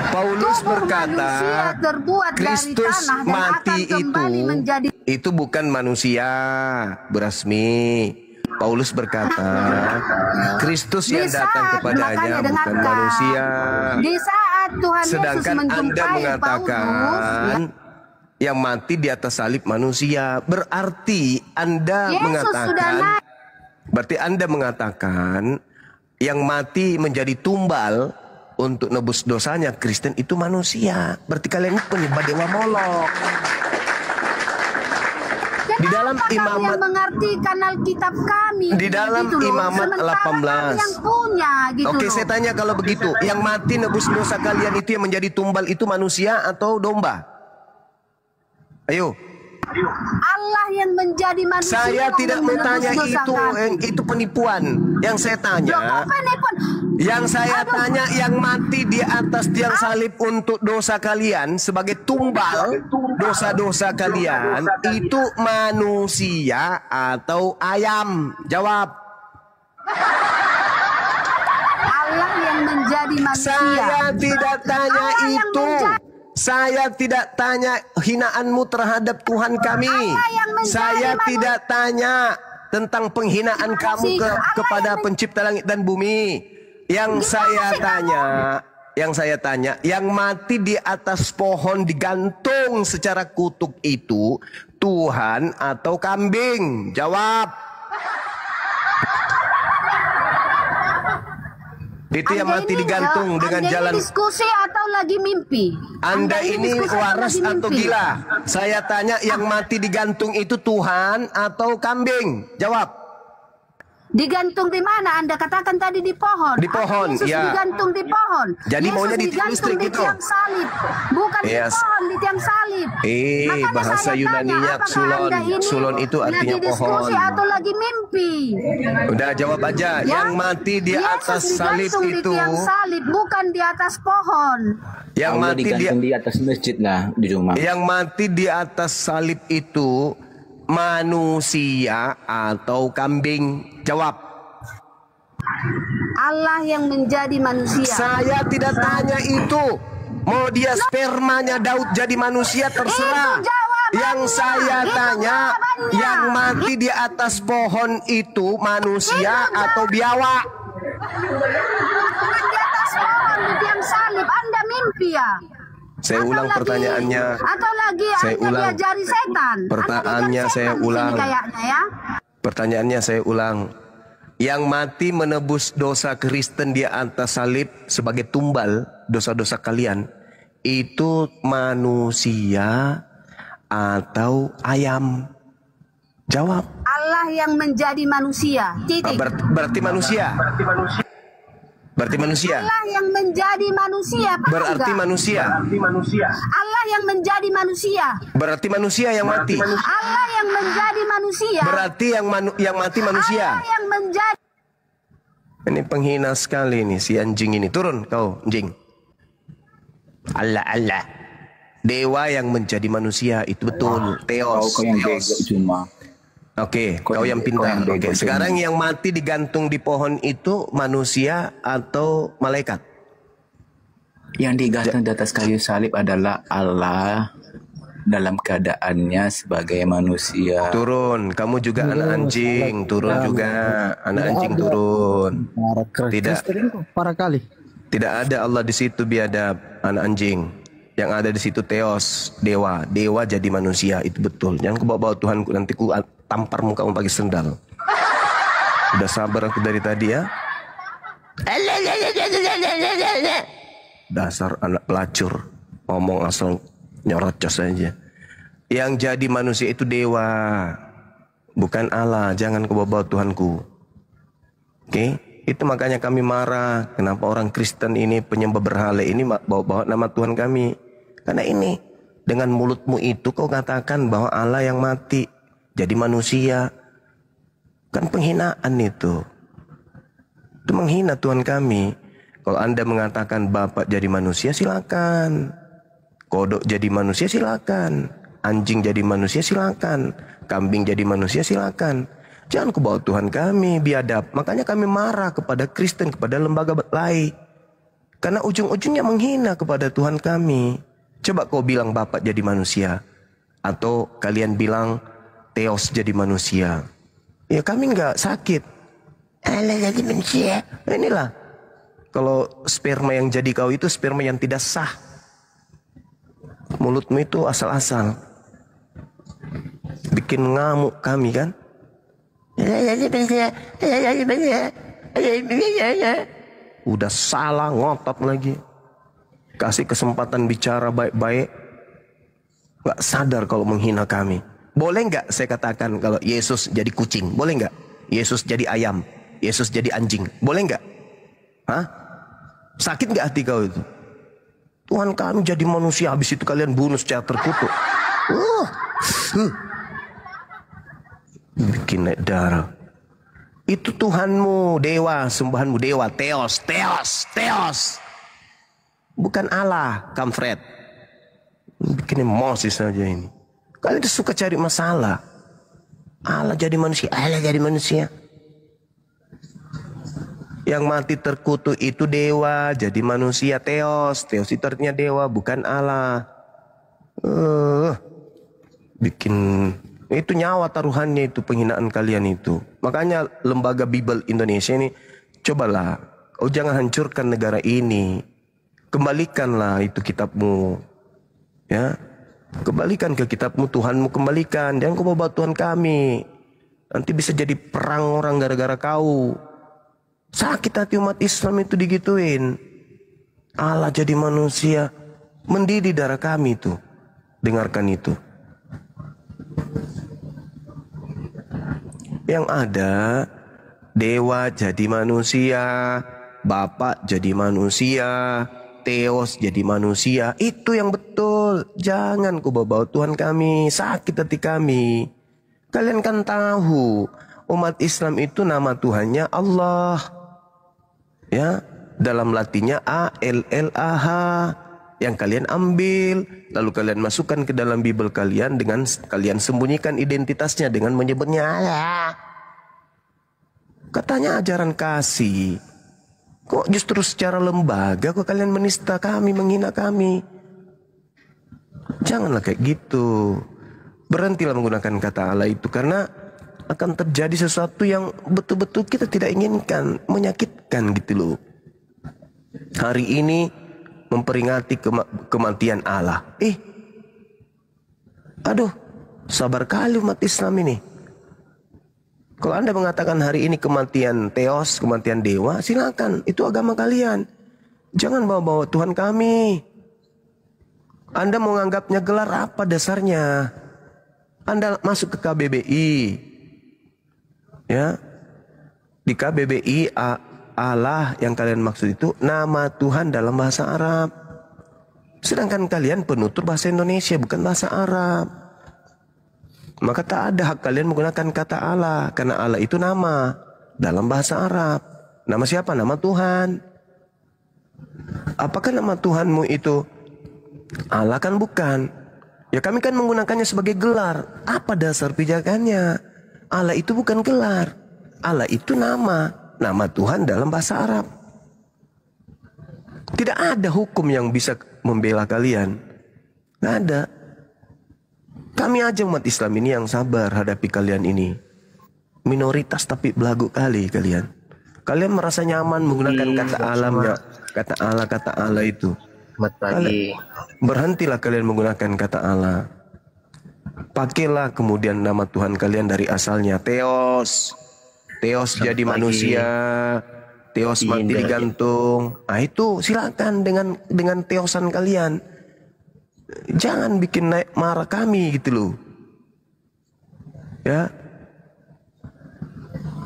Paulus Tubuh berkata, manusia terbuat dari Kristus tanah dan mati akan kembali menjadi itu bukan manusia, berasmi. Paulus berkata, Kristus yang Di datang saat- kepadanya makanya bukan dengarkan. manusia. Di saat Tuhan Yesus Sedangkan Anda menjumpai mengatakan Paulus, yang mati di atas salib manusia. Berarti Anda Yesus sudah mengatakan, naik. berarti Anda mengatakan yang mati menjadi tumbal untuk nebus dosanya Kristen itu manusia. Berarti kalian ini penyembah dewa Molok. Di dalam kenapa kalian Imamat mengartikan Alkitab kami? Di dalam Gitu loh. Imamat Sementara 18. kami yang punya gitu Oke, loh. saya tanya kalau begitu, yang mati nebus dosa kalian itu yang menjadi tumbal itu manusia atau domba? Ayo. Allah yang menjadi manusia. Saya tidak mau menebus tanya dosa itu, kami. itu penipuan. Yang saya Loh, tanya, bukan penipuan. yang saya Aduh. tanya yang mati di atas tiang salib untuk dosa kalian sebagai tumbal dosa-dosa kalian itu manusia atau ayam? Jawab. Allah yang menjadi manusia. Saya tidak tanya Allah yang itu. menjadi- Saya tidak tanya hinaanmu terhadap Tuhan kami. Allah yang menjadi Saya manusia. tidak tanya tentang penghinaan kamu Allah kepada yang pencipta langit dan bumi. Yang saya tanya, yang mati di atas pohon digantung secara kutuk itu Tuhan atau kambing? Jawab. Itu yang Anda mati ini, digantung dengan Anda jalan. ini diskusi atau lagi mimpi? Anda ini diskusi waras lagi atau mimpi? gila? Saya tanya yang mati digantung itu Tuhan atau kambing? Jawab. Digantung di mana? Anda katakan tadi di pohon. Di pohon, Yesus ya. digantung di pohon. Jadi Yesus maunya di tiang digantung listrik di gitu? tiang salib. Bukan di Yes. pohon, di tiang salib. Makanya Bahasa saya tanya, Yunaninya apakah Xulon. Anda ini Xulon itu artinya lagi diskusi pohon. atau lagi mimpi? Udah jawab aja. Ya? Yang mati di Yesus atas salib digantung itu, di tiang salib, bukan di atas pohon. yang Allah mati digantung di atas masjid lah di rumah. yang mati di atas salib itu manusia atau kambing? Jawab. Allah yang menjadi manusia. Saya tidak tanya itu. Mau dia spermanya Daud jadi manusia terserah. Itu jawabannya. Yang saya Itu tanya, jawabannya. yang mati di atas pohon itu manusia Itu atau biawak? Bukan di atas pohon, di tiang salib. Anda mimpi ya? Saya Atau ulang lagi- pertanyaannya. Atau lagi Saya Anda ulang. diajari setan. Pertanyaannya Anda diajari saya setan di sini ulang. Kayaknya ya. Pertanyaannya saya ulang. Yang mati menebus dosa Kristen di atas salib sebagai tumbal dosa-dosa kalian itu manusia atau ayam? Jawab. Allah yang menjadi manusia. Titik. Berarti manusia. Berarti manusia. Allah yang menjadi manusia. Paham Berarti nggak? manusia. Allah yang menjadi manusia. Berarti manusia yang mati. Allah yang menjadi manusia. Berarti yang mati manusia. Allah yang menjadi. Ini penghina sekali nih si anjing ini. Turun kau anjing. Allah. Dewa yang menjadi manusia itu betul. Theos. Kau yang bego cuma. Oke, kau yang pintar. Oke, sekarang yang mati digantung di pohon itu manusia atau malaikat? Yang digantung di atas kayu salib adalah Allah dalam keadaannya sebagai manusia. Turun, kamu juga anak anjing, turun juga. Anak anjing turun. Tidak. Parah kali. Tidak ada Allah di situ biadab, anak anjing. Yang ada di situ Theos, dewa. Dewa jadi manusia, itu betul. Jangan ku bawa Tuhanku, nanti ku tampar mukamu pakai sendal. Udah sabar aku dari tadi ya. Dasar anak pelacur, ngomong asal nyorocos aja. Yang jadi manusia itu dewa, bukan Allah. Jangan ku bawa Tuhanku. Oke? Itu makanya kami marah. Kenapa orang Kristen ini penyembah berhala ini bawa-bawa nama Tuhan kami? Karena ini, dengan mulutmu itu kau katakan bahwa Allah yang mati jadi manusia. Kan penghinaan itu. Itu menghina Tuhan kami. Kalau Anda mengatakan Bapak jadi manusia, silakan. Kodok jadi manusia, silakan. Anjing jadi manusia, silakan. Kambing jadi manusia, silakan. Jangan kau bawa Tuhan kami biadab. Makanya kami marah kepada Kristen, kepada lembaga lain. Karena ujung-ujungnya menghina kepada Tuhan kami. Coba kau bilang Bapak jadi manusia. Atau kalian bilang Theos jadi manusia. Ya kami nggak sakit. Allah jadi manusia. Inilah. Kalau sperma yang jadi kau itu sperma yang tidak sah. Mulutmu itu asal-asal. Bikin ngamuk kami kan. Udah salah ngotot lagi. Kasih kesempatan bicara baik-baik. Gak sadar kalau menghina kami. Boleh nggak saya katakan kalau Yesus jadi kucing? Boleh nggak? Yesus jadi ayam? Yesus jadi anjing? Boleh nggak? Hah? Sakit nggak hati kau itu? Tuhan kami jadi manusia, habis itu kalian bunuh secara terkutuk. Bikin naik darah. Itu Tuhanmu, dewa, sembahanmu dewa, Theos. Bukan Allah, Kamfred. Bikin emosi saja ini. Kalian suka cari masalah. Allah jadi manusia, Allah jadi manusia. Yang mati terkutuk itu dewa, jadi manusia, Theos. Theos itu artinya dewa, bukan Allah. Bikin itu nyawa taruhannya itu penghinaan kalian itu. Makanya lembaga Bible Indonesia ini, cobalah, oh jangan hancurkan negara ini. Kembalikanlah itu kitabmu. Ya. Kembalikan ke kitabmu, Tuhanmu kembalikan. Jangan kau bawa Tuhan kami. Nanti bisa jadi perang orang gara-gara kau. Sakit hati umat Islam itu digituin. Allah jadi manusia. Mendidih darah kami itu. Dengarkan itu. Yang ada dewa jadi manusia, Bapak jadi manusia, Theos jadi manusia. Itu yang betul. Jangan kau bawa Tuhan kami. Sakit hati kami. Kalian kan tahu umat Islam itu nama Tuhannya Allah. Ya, dalam Latinnya ALLAH. Yang kalian ambil, lalu kalian masukkan ke dalam Bible kalian dengan kalian sembunyikan identitasnya dengan menyebutnya Allah. Katanya ajaran kasih. Kok justru secara lembaga kok kalian menista kami, menghina kami? Janganlah kayak gitu. Berhentilah menggunakan kata Allah itu, karena akan terjadi sesuatu yang betul-betul kita tidak inginkan, menyakitkan gitu loh. Hari ini memperingati kematian Allah. Aduh, sabar kali umat Islam ini. Kalau Anda mengatakan hari ini kematian Theos, kematian dewa, silakan, itu agama kalian. Jangan bawa-bawa Tuhan kami. Anda mau menganggapnya gelar apa dasarnya? Anda masuk ke KBBI. Ya. Di KBBI Allah yang kalian maksud itu nama Tuhan dalam bahasa Arab. Sedangkan kalian penutur bahasa Indonesia, bukan bahasa Arab. Maka tak ada hak kalian menggunakan kata Allah, karena Allah itu nama dalam bahasa Arab. Nama siapa? Nama Tuhan. Apakah nama Tuhanmu itu Allah? Kan bukan. Ya kami kan menggunakannya sebagai gelar. Apa dasar pijakannya? Allah itu bukan gelar. Allah itu nama. Nama Tuhan dalam bahasa Arab. Tidak ada hukum yang bisa membela kalian. Tidak ada. Kami aja umat Islam ini yang sabar hadapi kalian ini. Minoritas tapi belagu kali kalian. Kalian merasa nyaman menggunakan kata alam ya, kata Allah itu. Berhentilah kalian menggunakan kata Allah. Pakailah kemudian nama Tuhan kalian dari asalnya, Theos. Theos jadi manusia, Theos mati digantung. Nah itu silakan dengan Theosan kalian. Jangan bikin naik marah kami gitu loh. Ya.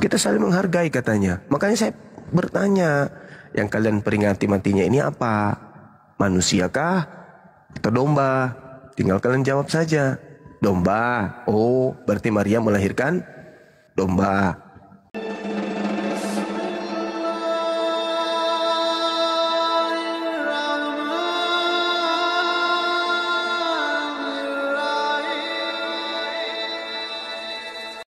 Kita saling menghargai katanya. Makanya saya bertanya, yang kalian peringati matinya ini apa? Manusiakah atau domba? Tinggal kalian jawab saja. Domba. Oh, berarti Maria melahirkan domba.